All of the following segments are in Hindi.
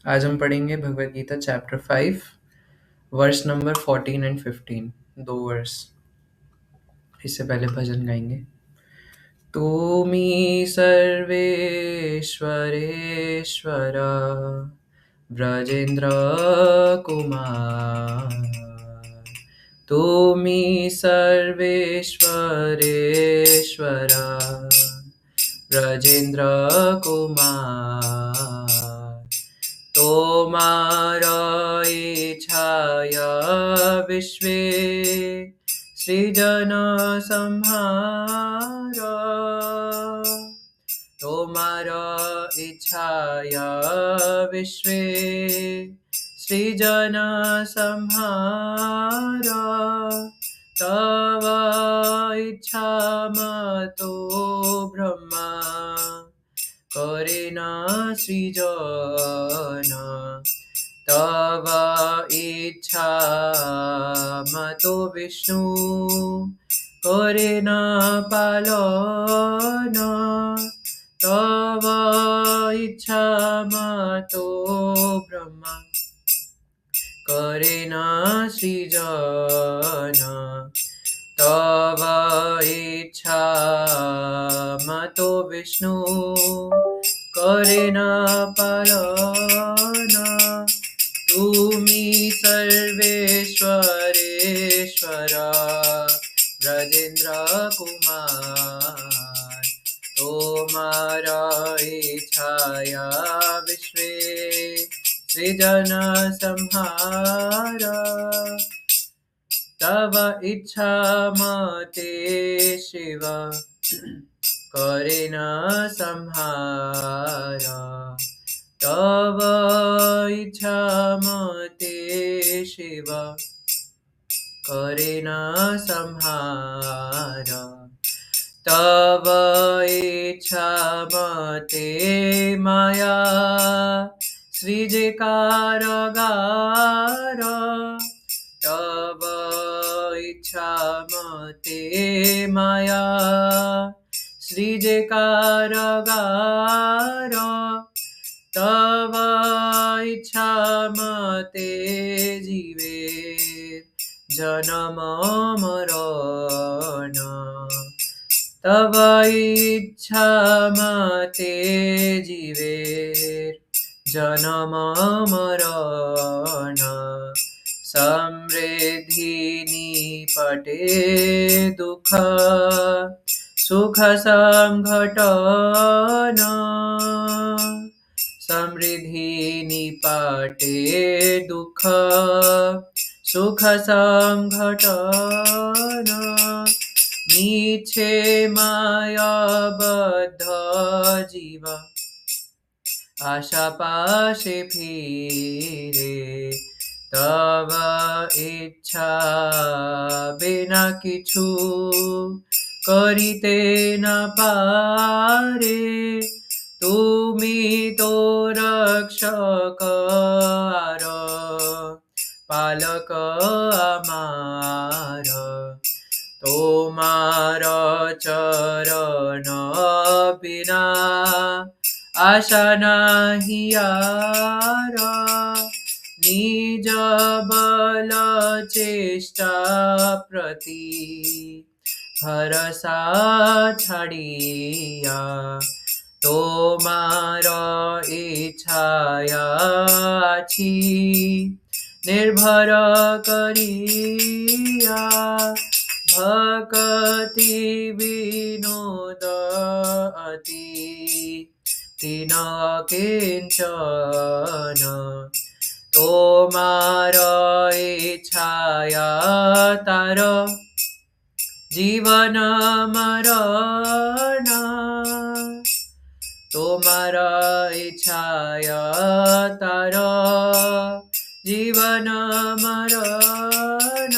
आज हम पढ़ेंगे Bhagavad Gita chapter 5 verse number 14 and 15। दो वर्स। इससे पहले भजन गाएंगे। तुमी सर्वेश्वरेश्वर ब्रजेंद्र कुमार। तुमी सर्वेश्वरेश्वर ब्रजेंद्र कुमार। तोमारा इच्छाया विश्वे सृजन संहारा। तोमारा इच्छाया विश्वे सृजन संहारा। तव इच्छा मतो ब्रह्मा करेन सृजन। तव इच्छा मतो विष्णु करेन पालन। तव इच्छा मतो ब्रह्मा करेन सृजन। तव इच्छा मतो विष्णु करेन पालन। तुमी सर्वेश्वरेश्वर ब्रजेंद्र कुमार। तोमारा इच्छाया विश्वे सृजन संहारा। तव इच्छा मते शिव करेन संहारा। तव इच्छा मते शिव करेन संहारा। तव इच्छा मते माया सृजे कारागार। तव इच्छा मते माया सृजे कारागार। तव इच्छा मते जीवे जन्म मरण। तव इच्छा मते जीवे जन्म मरण। समृद्धि निपटे दुःख सुख संघटन। समृद्धि निपटे दुःख सुख संघटन। मीछे माया बद्ध जीव आशा पाशे फिरे। तव इच्छा बिना किछु करिते न पारे। तुमी तो रक्षक आर पालक आमार। तोमार चरण बिना आशा नाही यार। निज बल चेष्टा प्रति भरसा छाड़िया। तोमार इच्छाया छी निर्भर करिया। भक्ति विनोद अति तीन किंचन। तोमार इच्छाया तार जीवन मरण। तोमार इच्छाया तार जीवन मरण।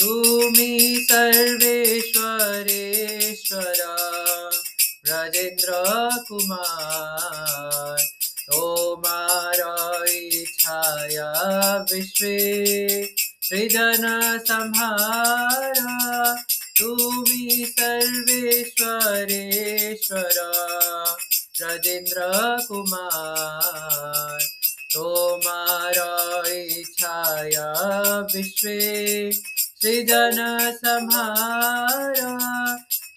तुमी सर्वेश्वरेश्वर ब्रजेंद्र कुमार। तोमार इच्छाया विश्वे सृजन संहारा। तुमी सर्वेश्वरेश्वर ब्रजेंद्र कुमार। विश्वे सृजन संहारा।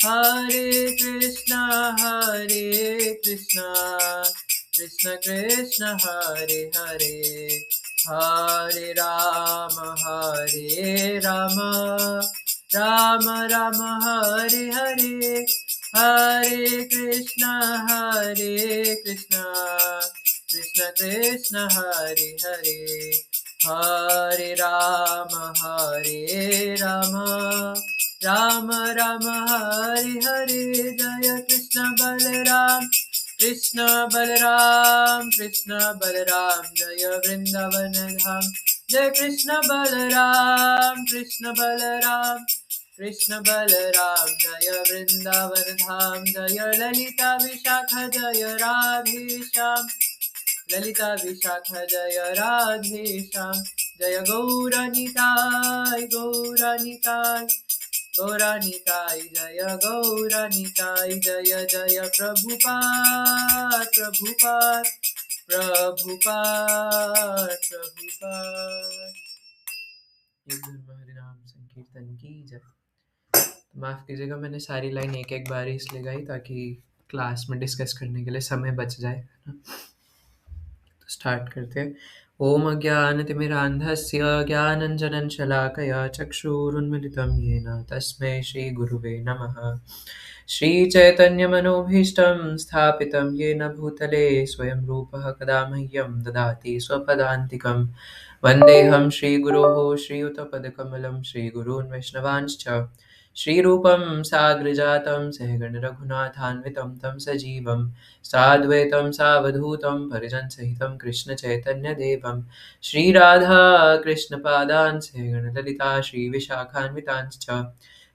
हरे कृष्णा कृष्ण कृष्ण हरे हरे, हरे राम राम राम हरे हरे, हरे कृष्ण कृष्ण कृष्ण हरे हरे, हरे राम राम राम हरे हरे। जय कृष्ण बलराम जय वृंदावन धाम। जय कृष्ण बलराम जय वृंदावन धाम। जय ललिता विशाखा जय राधे श्याम, ललिता विशाखा जय राधे श्याम। जय गौरनिताय गौरनिताय जय गौरनिताय। जय जय प्रभुपाद एक धर्म हरिनाम संकीर्तन की जय। माफ कीजिएगा, मैंने सारी लाइन एक एक बार ही इसलिए गाई ताकि क्लास में डिस्कस करने के लिए समय बच जाए, है ना। तो स्टार्ट करते हैं। ओम अज्ञानतिमिरान्धस्य ज्ञानञ्जनं शलाकया चक्षुरुन्मिलितं येन तस्मै श्रीगुरुवे नमः। श्रीचैतन्यमनोभीष्टं स्थापितं येन भूतले स्वयं रूपः कदा मह्यं ददाति स्वपदान्तिकं। वन्देऽहं श्रीगुरोः श्रीयुतपदकमलं श्रीगुरून् वैष्णवांश्च श्रीरूपं साग्रजातं सहगणरघुनाथान्वितं तं सजीवं साद्वैतं सावधूतं परिजनसहितं कृष्णचैतन्यदेवं श्रीराधा कृष्णपादान् सहगणललिता श्रीविशाखान्वितांश्च।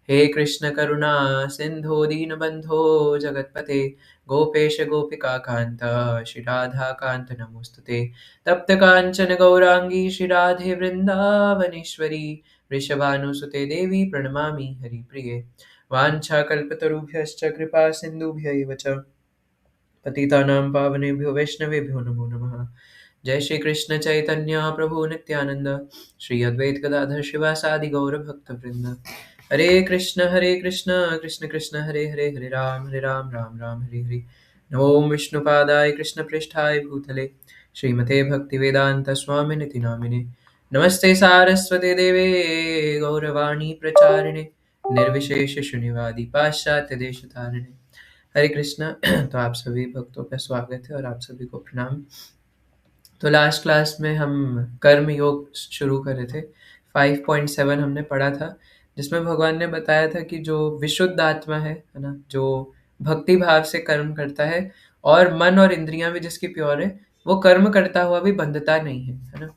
हे कृष्ण करुणा सिन्धो दीनबन्धो जगत्पते गोपेश गोपिकान्त श्रीराधाकान्त नमोस्तुते। तप्त कांचन गौरांगी श्रीराधे वृंदावनेश्वरी वृषभानुसुते देवी प्रणमामि हरिप्रिये। वाञ्छाकल्पतरुभ्यश्च कृपा सिन्धुभ्यैव च पतितानां पावनेभ्यो वैष्णवेभ्यो नमो नमः। जय श्री कृष्ण चैतन्य प्रभु नित्यानंद श्री अद्वैत गदाधर शिवासादि गौर भक्त वृंद। हरे कृष्ण कृष्ण कृष्ण हरे हरे, हरे राम राम हरे हरे। नमो विष्णुपादाय कृष्ण पृष्ठाय भूतले श्रीमते भक्तिवेदांत स्वामिनिति नामिने। नमस्ते सारस्वते देवे गौरवाणी प्रचारिणे निर्विशेष शून्यवादी पाश्चात्य देश तारिणे। हरे कृष्णा। तो आप सभी भक्तों का स्वागत है और आप सभी को प्रणाम। तो लास्ट क्लास में हम कर्म योग शुरू कर रहे थे। 5.7 हमने पढ़ा था, जिसमें भगवान ने बताया था कि जो विशुद्ध आत्मा है ना, जो भक्ति भाव से कर्म करता है और मन और इंद्रियां भी जिसकी प्योर है, वो कर्म करता हुआ भी बंधता नहीं है ना।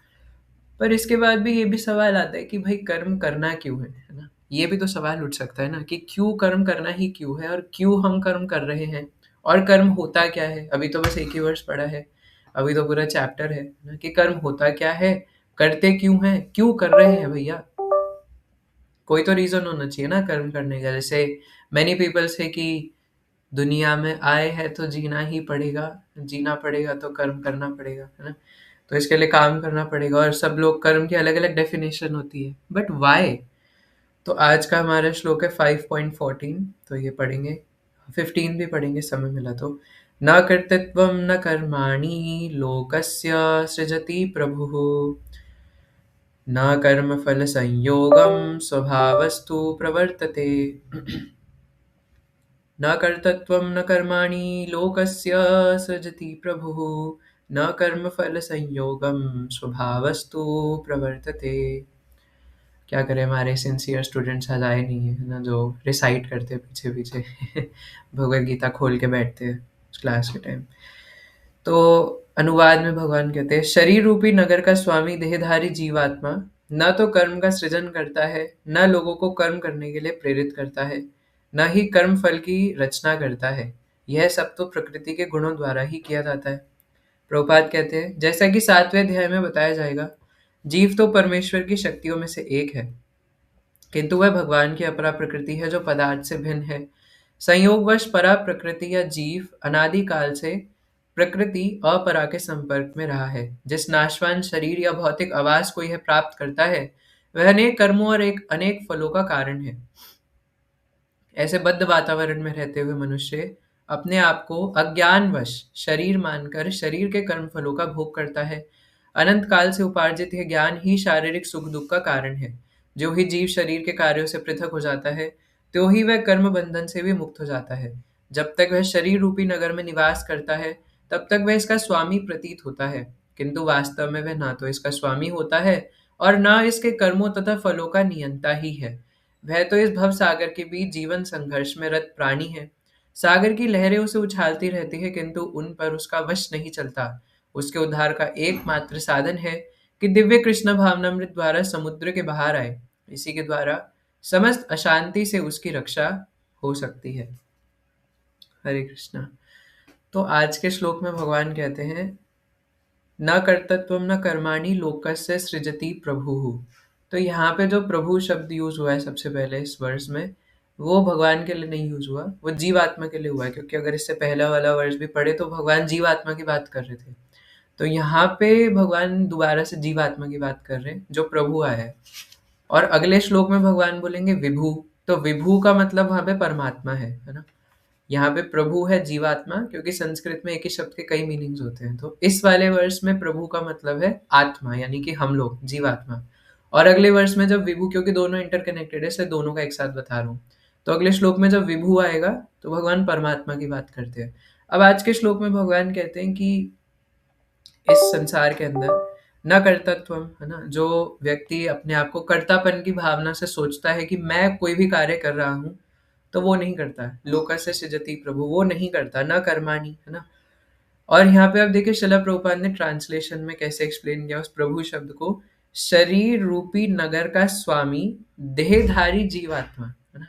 पर इसके बाद भी ये भी सवाल आता है कि भाई कर्म करना क्यों है ना। ये भी तो सवाल उठ सकता है ना कि क्यों कर्म करना ही क्यों है और क्यों हम कर्म कर रहे हैं और कर्म होता क्या है। अभी तो बस एक ही वर्ष पढ़ा है, अभी तो पूरा चैप्टर है ना कि कर्म होता क्या है, करते क्यों हैं, क्यों कर रहे हैं भैया। कोई तो रीजन होना चाहिए ना कर्म करने का। जैसे मैनी पीपल से कि दुनिया में आए हैं तो जीना ही पड़ेगा, जीना पड़ेगा तो कर्म करना पड़ेगा, है ना। तो इसके लिए काम करना पड़ेगा और सब लोग कर्म की अलग अलग डेफिनेशन होती है, बट वाई। तो आज का हमारा श्लोक है 5.14, तो ये पढ़ेंगे, 15 भी पढ़ेंगे समय मिला तो। न कर्तृत्वं न कर्माणि लोकस्य सृजति प्रभुः, न कर्मफल संयोगं स्वभावस्तु प्रवर्तते। न कर्तृत्वं न कर्माणि लोकस्य सृजति प्रभुः, न कर्मफल संयोगं स्वभावस्तु प्रवर्तते। क्या करें, हमारे सिंसियर स्टूडेंट्स आज आए नहीं है ना, जो रिसाइट करते हैं पीछे पीछे भगवत गीता खोल के बैठते हैं क्लास के टाइम। तो अनुवाद में भगवान कहते हैं, शरीर रूपी नगर का स्वामी देहधारी जीवात्मा न तो कर्म का सृजन करता है, न लोगों को कर्म करने के लिए प्रेरित करता है, न ही कर्म फल की रचना करता है। यह सब तो प्रकृति के गुणों द्वारा ही किया जाता है। प्रभुपाद कहते हैं, जैसा कि 7वें अध्याय में बताया जाएगा, जीव तो परमेश्वर की शक्तियों में से एक है, किंतु वह भगवान की अपरा प्रकृति है जो पदार्थ से भिन्न है। संयोगवश परा प्रकृति या जीव अनादि काल से प्रकृति अपरा के संपर्क में रहा है। जिस नाशवान शरीर या भौतिक आवास को यह प्राप्त करता है, वह अनेक कर्मों और एक अनेक फलों का कारण है। ऐसे बद्ध वातावरण में रहते हुए मनुष्य अपने आप को अज्ञानवश शरीर मानकर शरीर के कर्म फलों का भोग करता है। अनंत काल से उपार्जित यह ज्ञान ही शारीरिक सुख दुख का कारण है। जो ही जीव शरीर के कार्यों से पृथक हो जाता है, त्यों ही वह कर्म बंधन से भी मुक्त हो जाता है। जब तक वह शरीर रूपी नगर में निवास करता है, तब तक वह इसका स्वामी प्रतीत होता है, किंतु वास्तव में वह ना तो इसका स्वामी होता है और न इसके कर्मों तथा फलों का नियंता ही है। वह तो इस भव सागर के बीच जीवन संघर्ष में रत प्राणी है। सागर की लहरें उसे उछालती रहती है, किंतु उन पर उसका वश नहीं चलता। उसके उद्धार का एकमात्र साधन है कि दिव्य कृष्ण भावनामृत द्वारा समुद्र के बाहर आए। इसी के द्वारा समस्त अशांति से उसकी रक्षा हो सकती है। हरे कृष्णा। तो आज के श्लोक में भगवान कहते हैं, न कर्तृत्वम न कर्माणि लोकस्य सृजति प्रभुः। तो यहाँ पे जो प्रभु शब्द यूज हुआ है सबसे पहले इस वर्ष में, वो भगवान के लिए नहीं यूज हुआ, वो जीवात्मा के लिए हुआ है। क्योंकि अगर इससे पहला वाला वर्ष भी पढ़े तो भगवान जीवात्मा की बात कर रहे थे। तो यहाँ पे भगवान दोबारा से जीवात्मा की बात कर रहे हैं जो प्रभु आया है। और अगले श्लोक में भगवान बोलेंगे विभु। तो विभु का मतलब वहां पे परमात्मा है ना। यहाँ पे प्रभु है जीवात्मा, क्योंकि संस्कृत में एक ही शब्द के कई मीनिंग्स होते हैं। तो इस वाले वर्ष में प्रभु का मतलब है आत्मा, यानी कि हम लोग जीवात्मा। और अगले वर्ष में जब विभु, क्योंकि दोनों इंटरकनेक्टेड है इसलिए दोनों का एक साथ बता रहा हूँ। तो अगले श्लोक में जब विभु आएगा तो भगवान परमात्मा की बात करते हैं। अब आज के श्लोक में भगवान कहते हैं कि इस संसार के अंदर न कर्तृत्वम, है ना, जो व्यक्ति अपने आप को कर्तापन की भावना से सोचता है कि मैं कोई भी कार्य कर रहा हूँ, तो वो नहीं करता। लोकस्य सृजति प्रभु, वो नहीं करता। न कर्माणि, है ना। और यहाँ पे आप देखिए शिला प्रभुपाद ने ट्रांसलेशन में कैसे एक्सप्लेन किया उस प्रभु शब्द को, शरीर रूपी नगर का स्वामी देहधारी जीवात्मा, है ना।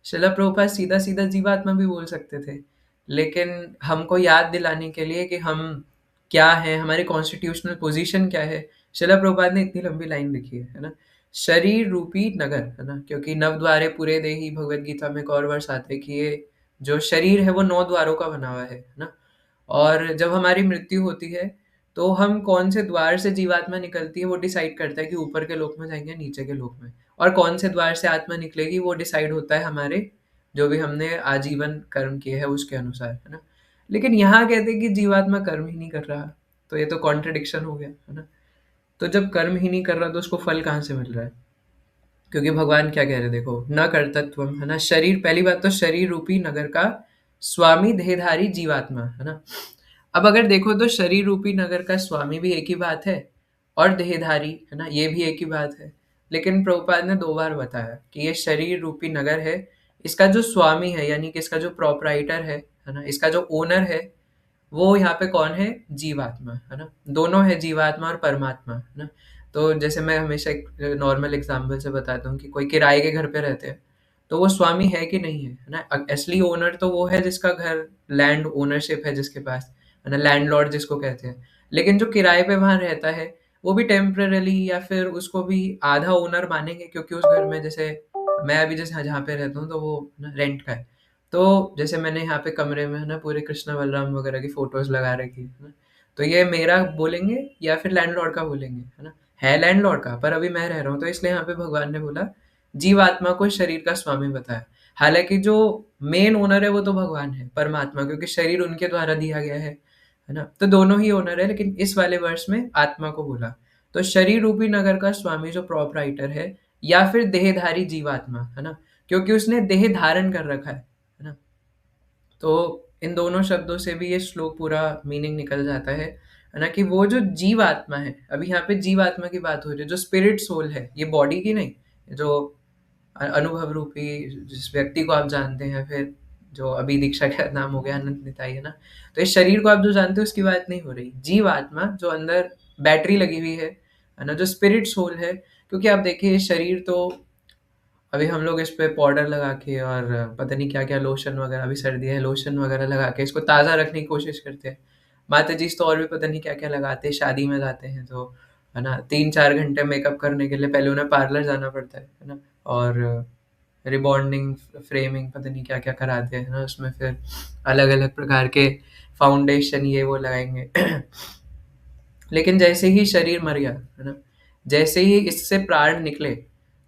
शिला प्रभुपाद सीधा सीधा जीवात्मा भी बोल सकते थे, लेकिन हमको याद दिलाने के लिए कि हम क्या है, हमारी कॉन्स्टिट्यूशनल पोजीशन क्या है, शिला प्रभुपाद ने इतनी लंबी लाइन लिखी है ना। शरीर रूपी नगर, है ना, क्योंकि नव द्वारे पूरे देही भगवत गीता में एक और वर्ष आते हैं कि ये जो शरीर है वो 9 द्वारों का बना हुआ है ना। और जब हमारी मृत्यु होती है तो हम कौन से द्वार से जीवात्मा निकलती है वो डिसाइड करता है कि ऊपर के लोक में जाएंगे नीचे के लोक में। और कौन से द्वार से आत्मा निकलेगी वो डिसाइड होता है हमारे जो भी हमने आजीवन कर्म किए हैं उसके अनुसार, है ना। लेकिन यहाँ कहते हैं कि जीवात्मा कर्म ही नहीं कर रहा, तो ये तो कॉन्ट्रडिक्शन हो गया, है ना। तो जब कर्म ही नहीं कर रहा तो उसको फल कहाँ से मिल रहा है? क्योंकि भगवान क्या कह रहे हैं, देखो, न कर्तृत्वम, है ना। शरीर, पहली बात तो शरीर रूपी नगर का स्वामी देहधारी जीवात्मा, है ना। अब अगर देखो तो शरीर रूपी नगर का स्वामी भी एक ही बात है और देहधारी, है ना, ये भी एक ही बात है। लेकिन प्रभुपाद ने 2 बार बताया कि ये शरीर रूपी नगर है, इसका जो स्वामी है यानी कि इसका जो प्रोपराइटर है ना, इसका जो ओनर है, वो यहाँ पे कौन है? जीवात्मा, है ना। दोनों है, जीवात्मा और परमात्मा, है ना। तो जैसे मैं हमेशा एक नॉर्मल एग्जांपल से बताता हूँ कि कोई किराए के घर पे रहते हैं, तो वो स्वामी है कि नहीं है ना। असली ओनर तो वो है जिसका घर, लैंड ओनरशिप है जिसके पास, है ना, लैंडलॉर्ड जिसको कहते हैं। लेकिन जो किराए पे वहां रहता है वो भी टेम्पररी, या फिर उसको भी आधा ओनर मानेंगे, क्योंकि उस घर में, जैसे मैं अभी जैसे जहाँ पे रहता हूँ तो वो रेंट का है। तो जैसे मैंने यहाँ पे कमरे में, है ना, पूरे कृष्ण बलराम वगैरह की फोटोज लगा रखी है ना। तो ये मेरा बोलेंगे या फिर लैंडलॉर्ड का बोलेंगे, है ना। है लैंडलॉर्ड का, पर अभी मैं रह रहा हूँ, तो इसलिए यहाँ पे भगवान ने बोला जीवात्मा को शरीर का स्वामी बताया। हालांकि जो मेन ओनर है वो तो भगवान है, परमात्मा, क्योंकि शरीर उनके द्वारा दिया गया है ना। तो दोनों ही ओनर है, लेकिन इस वाले वर्ष में आत्मा को बोला। तो शरीर रूपी नगर का स्वामी जो प्रोपराइटर है, या फिर देहधारी जीवात्मा, है ना, क्योंकि उसने देह धारण कर रखा है ना। तो इन दोनों शब्दों से भी ये श्लोक पूरा मीनिंग निकल जाता है ना, कि वो जो जीवात्मा है, अभी यहाँ पे जीवात्मा की बात हो रही है, जो स्पिरिट सोल है, ये बॉडी की नहीं, जो अनुभव रूपी जिस व्यक्ति को आप जानते हैं, फिर जो अभी दीक्षा का नाम हो गया अनंत निताई, है ना। तो इस शरीर को आप जो जानते हो उसकी बात नहीं हो रही, जीव आत्मा जो अंदर बैटरी लगी हुई है ना, जो स्पिरिट सोल है। क्योंकि आप देखिए ये शरीर तो अभी हम लोग इस पे पाउडर लगा के और पता नहीं क्या क्या लोशन वगैरह, अभी सर्दी है, लोशन वगैरह लगा के इसको ताज़ा रखने की कोशिश करते हैं। माता जी तो और भी पता नहीं क्या क्या लगाते हैं, शादी में जाते हैं तो, है ना, 3-4 घंटे मेकअप करने के लिए पहले उन्हें पार्लर जाना पड़ता है ना। और रिबॉन्डिंग, फ्रेमिंग, पता नहीं क्या क्या कराते हैं ना, उसमें फिर अलग अलग प्रकार के फाउंडेशन ये वो लगाएंगे। लेकिन जैसे ही शरीर मर गया, है ना, जैसे ही इससे प्राण निकले,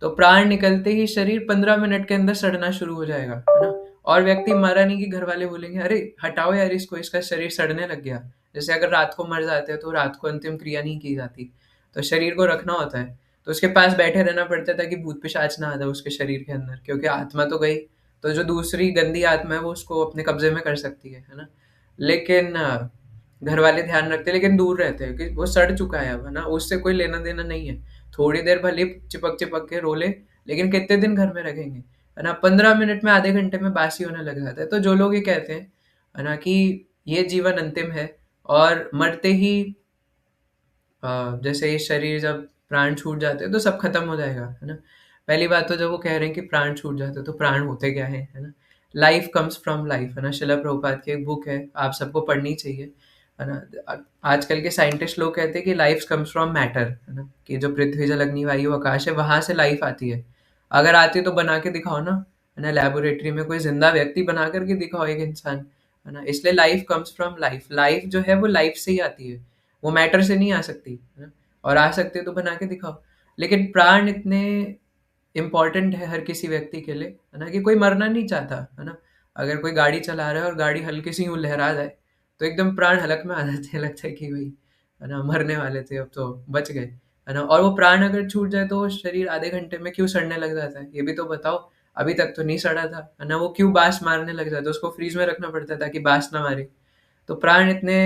तो प्राण निकलते ही शरीर 15 मिनट के अंदर सड़ना शुरू हो जाएगा, है ना। और व्यक्ति मरा नहीं कि घर वाले बोलेंगे अरे हटाओ यार इसको, इसका शरीर सड़ने लग गया। जैसे अगर रात को मर जाते हैं तो रात को अंतिम क्रिया नहीं की जाती, तो शरीर को रखना होता है, तो उसके पास बैठे रहना पड़ता है ताकि भूत पिशाच ना आ जाए उसके शरीर के अंदर, क्योंकि आत्मा तो गई, तो जो दूसरी गंदी आत्मा है वो उसको अपने कब्जे में कर सकती है ना। लेकिन घर वाले ध्यान रखते हैं, लेकिन दूर रहते हैं कि वो सड़ चुका है अब, है ना, उससे कोई लेना देना नहीं है। थोड़ी देर भले चिपक चिपक के रोले, लेकिन कितने दिन घर में रखेंगे, है ना। 15 मिनट में, आधे घंटे में बासी होने लग जाता है। तो जो लोग ये कहते हैं, है ना, कि ये जीवन अंतिम है और मरते ही जैसे ये शरीर जब प्राण छूट जाते हैं तो सब खत्म हो जाएगा, है ना। पहली बात तो जब वो कह रहे हैं कि प्राण छूट जाते हैं तो प्राण होते क्या है ना। लाइफ कम्स फ्रॉम लाइफ, है ना। शिला प्रभुपाद की एक बुक है, आप सबको पढ़नी चाहिए, है ना। आजकल के साइंटिस्ट लोग कहते हैं कि लाइफ कम्स फ्रॉम मैटर, है ना, कि जो पृथ्वी जल अग्नि वायु आकाश है वहां से लाइफ आती है। अगर आती तो बना के दिखाओ ना, है ना, लेबोरेटरी में कोई जिंदा व्यक्ति बना करके दिखाओ, एक इंसान, है ना। इसलिए life comes from life, life जो है वो लाइफ से ही आती है, वो मैटर से नहीं आ सकती, है ना। और आ सकते तो बना के दिखाओ। लेकिन प्राण इतने इम्पोर्टेंट है हर किसी व्यक्ति के लिए, है ना, कि कोई मरना नहीं चाहता, है ना। अगर कोई गाड़ी चला रहा है और गाड़ी हल्की सी यूं लहरा जाए तो एकदम प्राण हलक में आ जाते हैं, लगता है कि भाई, है ना, मरने वाले थे अब तो बच गए, है ना। और वो प्राण अगर छूट जाए तो वो शरीर आधे घंटे में क्यों सड़ने लग जाता है, ये भी तो बताओ। अभी तक तो नहीं सड़ा था, है ना, वो क्यों बास मारने लग जाता है, उसको फ्रीज में रखना पड़ता है ताकि बास ना मारे। तो प्राण इतने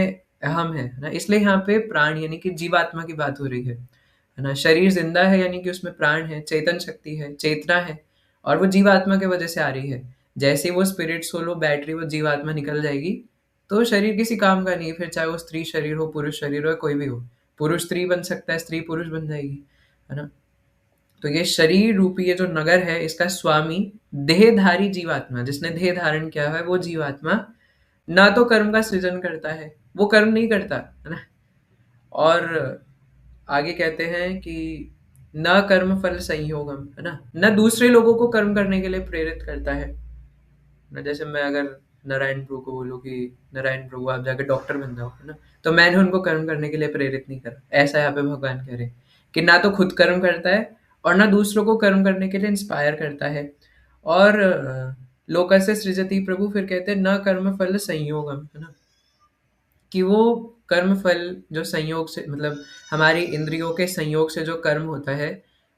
अहम है ना, इसलिए यहाँ पे प्राण यानी कि जीवात्मा की बात हो रही है ना। शरीर जिंदा है यानी कि उसमें प्राण है, चेतन शक्ति है, चेतना है, और वो जीवात्मा के वजह से आ रही है। जैसे ही वो स्पिरिट सोल वो बैटरी वो जीवात्मा निकल जाएगी तो शरीर किसी काम का नहीं है फिर, चाहे वो स्त्री शरीर हो, पुरुष शरीर हो, या कोई भी हो। पुरुष स्त्री बन सकता है, स्त्री पुरुष बन जाएगी, है ना। तो ये शरीर रूपी ये जो नगर है इसका स्वामी देहधारी जीवात्मा, जिसने देह धारण किया है वो जीवात्मा ना तो कर्म का सृजन करता है, वो कर्म नहीं करता, है ना। और आगे कहते हैं कि न कर्म फल संयोगम, है ना, न दूसरे लोगों को कर्म करने के लिए प्रेरित करता है ना। जैसे मैं अगर नारायण प्रभु को बोलूँ कि नारायण प्रभु आप जाके डॉक्टर बन जाओ, है ना, तो मैंने उनको कर्म करने के लिए प्रेरित नहीं करा। ऐसा यहाँ पे भगवान कह रहे हैं कि ना तो खुद कर्म करता है और ना दूसरों को कर्म करने के लिए इंस्पायर करता है। और लोकस्य सृजति प्रभु फिर कहते हैं न कर्म फल संयोगम, है ना, कि वो कर्म फल जो संयोग से, मतलब हमारी इंद्रियों के संयोग से जो कर्म होता है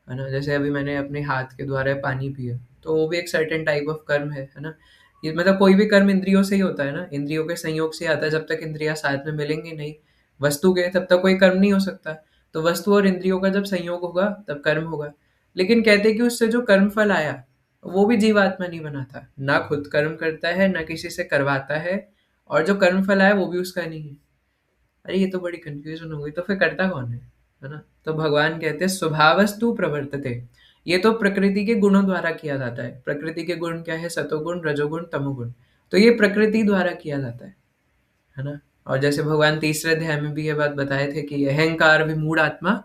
ना। जैसे अभी मैंने अपने हाथ के द्वारा पानी पिया, तो वो भी एक सर्टेन टाइप ऑफ कर्म है ना। ये मतलब कोई भी कर्म इंद्रियों से ही होता है ना, इंद्रियों के संयोग से आता है। जब तक इंद्रियां साथ में मिलेंगी नहीं वस्तु के, तब तक कोई कर्म नहीं हो सकता। तो वस्तु और इंद्रियों का जब संयोग होगा तब कर्म होगा। लेकिन कहते हैं कि उससे जो कर्म फल आया वो भी जीवात्मा नहीं बनाता, ना खुद कर्म करता है ना किसी से करवाता है, और जो कर्म फल आया वो भी उसका नहीं है। अरे ये तो बड़ी कंफ्यूजन हो गई, तो फिर करता कौन है ना। तो भगवान कहते हैं स्वभावस्तु प्रवर्तते, ये तो प्रकृति के गुणों द्वारा किया जाता है। प्रकृति के गुण क्या है, सतोगुण रजोगुण तमोगुण, तो ये प्रकृति द्वारा किया जाता है ना। और जैसे भगवान तीसरे अध्याय में भी ये बात बताए थे कि अहंकार विमूढ़ आत्मा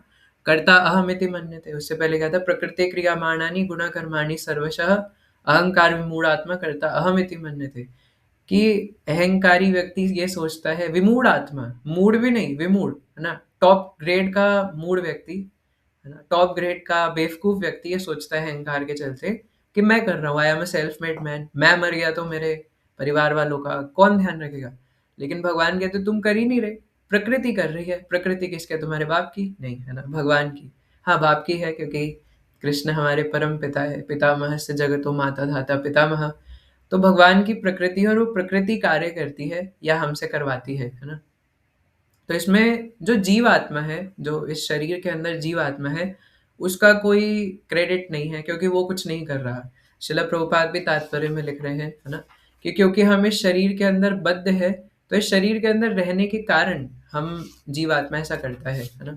कर्ता अहमिति मन्यते। उससे पहले क्या था, प्रकृति क्रियामाणानि गुणा कर्माणि सर्वशः अहंकार विमूढ़ आत्मा कर्ता अहमिति मन्यते। कि अहंकारी व्यक्ति ये सोचता है, विमूढ़ आत्मा, मूड भी नहीं विमूढ़, है ना, टॉप ग्रेड का मूड व्यक्ति, है ना, टॉप ग्रेड का बेवकूफ व्यक्ति ये सोचता है अहंकार के चलते कि मैं कर रहा हूँ, I am a self made man, मैं मर गया तो मेरे परिवार वालों का कौन ध्यान रखेगा। लेकिन भगवान कहते तुम कर ही नहीं रहे, प्रकृति कर रही है। प्रकृति किसके, तुम्हारे बाप की नहीं, है ना, भगवान की। हाँ बाप की है, क्योंकि कृष्ण हमारे परम पिता है, पितामह से जगतो माता धाता पितामह। तो भगवान की प्रकृति है और वो प्रकृति कार्य करती है या हमसे करवाती है ना। तो इसमें जो जीव आत्मा है, जो इस शरीर के अंदर जीव आत्मा है, उसका कोई क्रेडिट नहीं है, क्योंकि वो कुछ नहीं कर रहा। शिला प्रभुपाद भी तात्पर्य में लिख रहे हैं, है ना, कि क्योंकि हम इस शरीर के अंदर बद्ध है, तो इस शरीर के अंदर रहने के कारण हम जीवात्मा ऐसा करता है ना।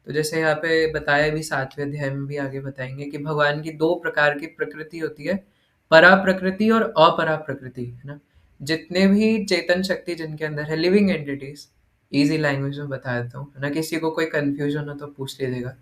तो जैसे यहाँ पे बताया भी 7वें अध्याय में भी आगे बताएंगे कि भगवान की 2 प्रकार की प्रकृति होती है, परा प्रकृति और अपरा प्रकृति, है ना। जितने भी चेतन शक्ति जिनके अंदर है, लिविंग एंटिटीज, इजी लैंग्वेज में बता देता हूँ, है ना, किसी को कोई कंफ्यूजन हो तो पूछ लीजिएगा।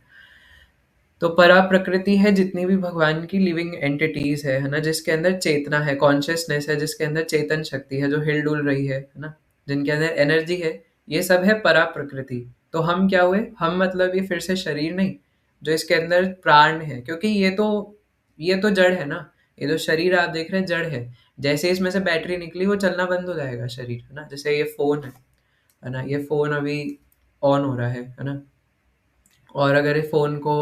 तो परा प्रकृति है जितनी भी भगवान की लिविंग एंटिटीज है ना, जिसके अंदर चेतना है, कॉन्शियसनेस है, जिसके अंदर चेतन शक्ति है जो हिल डुल रही है ना, जिनके अंदर एनर्जी है, ये सब है परा प्रकृति। तो हम क्या हुए, हम मतलब ये फिर से शरीर नहीं, जो इसके अंदर प्राण है, क्योंकि ये तो जड़ है ना। ये जो शरीर आप देख रहे हैं जड़ है। जैसे इसमें से बैटरी निकली वो चलना बंद हो जाएगा शरीर, है ना। जैसे ये फोन है ना, ये फोन अभी ऑन हो रहा है ना। और अगर ये फ़ोन को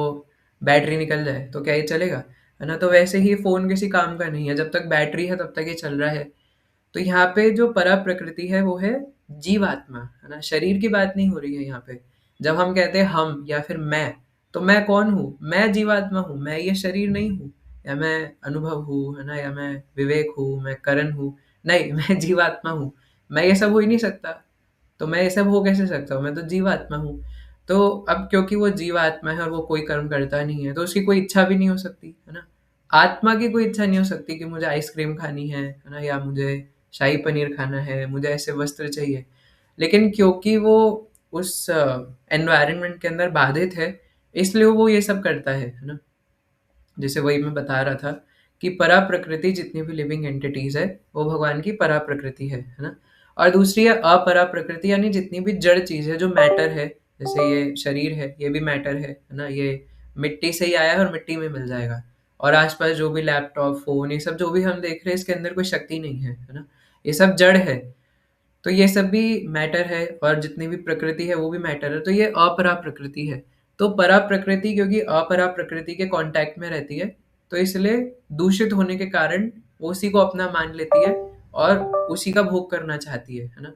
बैटरी निकल जाए तो क्या ये चलेगा? है ना? तो वैसे ही फ़ोन किसी काम का नहीं है, जब तक बैटरी है तब तक ये चल रहा है। तो यहाँ पे जो परा प्रकृति है वो है जीवात्मा, है ना? शरीर की बात नहीं हो रही है यहाँ पे। जब हम कहते हैं हम या फिर मैं, तो मैं कौन हूँ? मैं जीवात्मा हूँ, मैं ये शरीर नहीं हूँ। या मैं अनुभव हूँ, है ना? या मैं विवेक हूँ, मैं करण हूँ। नहीं, मैं जीवात्मा हूँ। मैं ये सब हो ही नहीं सकता। तो मैं ये सब हो कैसे सकता हूँ? मैं तो जीवात्मा हूँ। तो अब क्योंकि वो जीवात्मा है और वो कोई कर्म करता नहीं है, तो उसकी कोई इच्छा भी नहीं हो सकती, है ना? आत्मा की कोई इच्छा नहीं हो सकती कि मुझे आइसक्रीम खानी है ना? या मुझे शाही पनीर खाना है, मुझे ऐसे वस्त्र चाहिए। लेकिन क्योंकि वो उस एनवायरनमेंट के अंदर बाधित है, इसलिए वो ये सब करता है ना? जैसे वही मैं बता रहा था कि परा प्रकृति जितनी भी लिविंग एंटिटीज है वो भगवान की परा प्रकृति है ना। और दूसरी है अपरा प्रकृति, यानी जितनी भी जड़ चीज है जो मैटर है, जैसे ये शरीर है ये भी मैटर है ना। ये मिट्टी से ही आया है और मिट्टी में मिल जाएगा। और आसपास जो भी लैपटॉप फोन ये सब जो भी हम देख रहे हैं इसके अंदर कोई शक्ति नहीं है ना। ये सब जड़ है। तो ये सब भी मैटर है और जितनी भी प्रकृति है वो भी मैटर है। तो ये अपरा प्रकृति है। तो परा प्रकृति क्योंकि अपरा प्रकृति के कांटेक्ट में रहती है, तो इसलिए दूषित होने के कारण वो उसी को अपना मान लेती है और उसी का भोग करना चाहती है ना।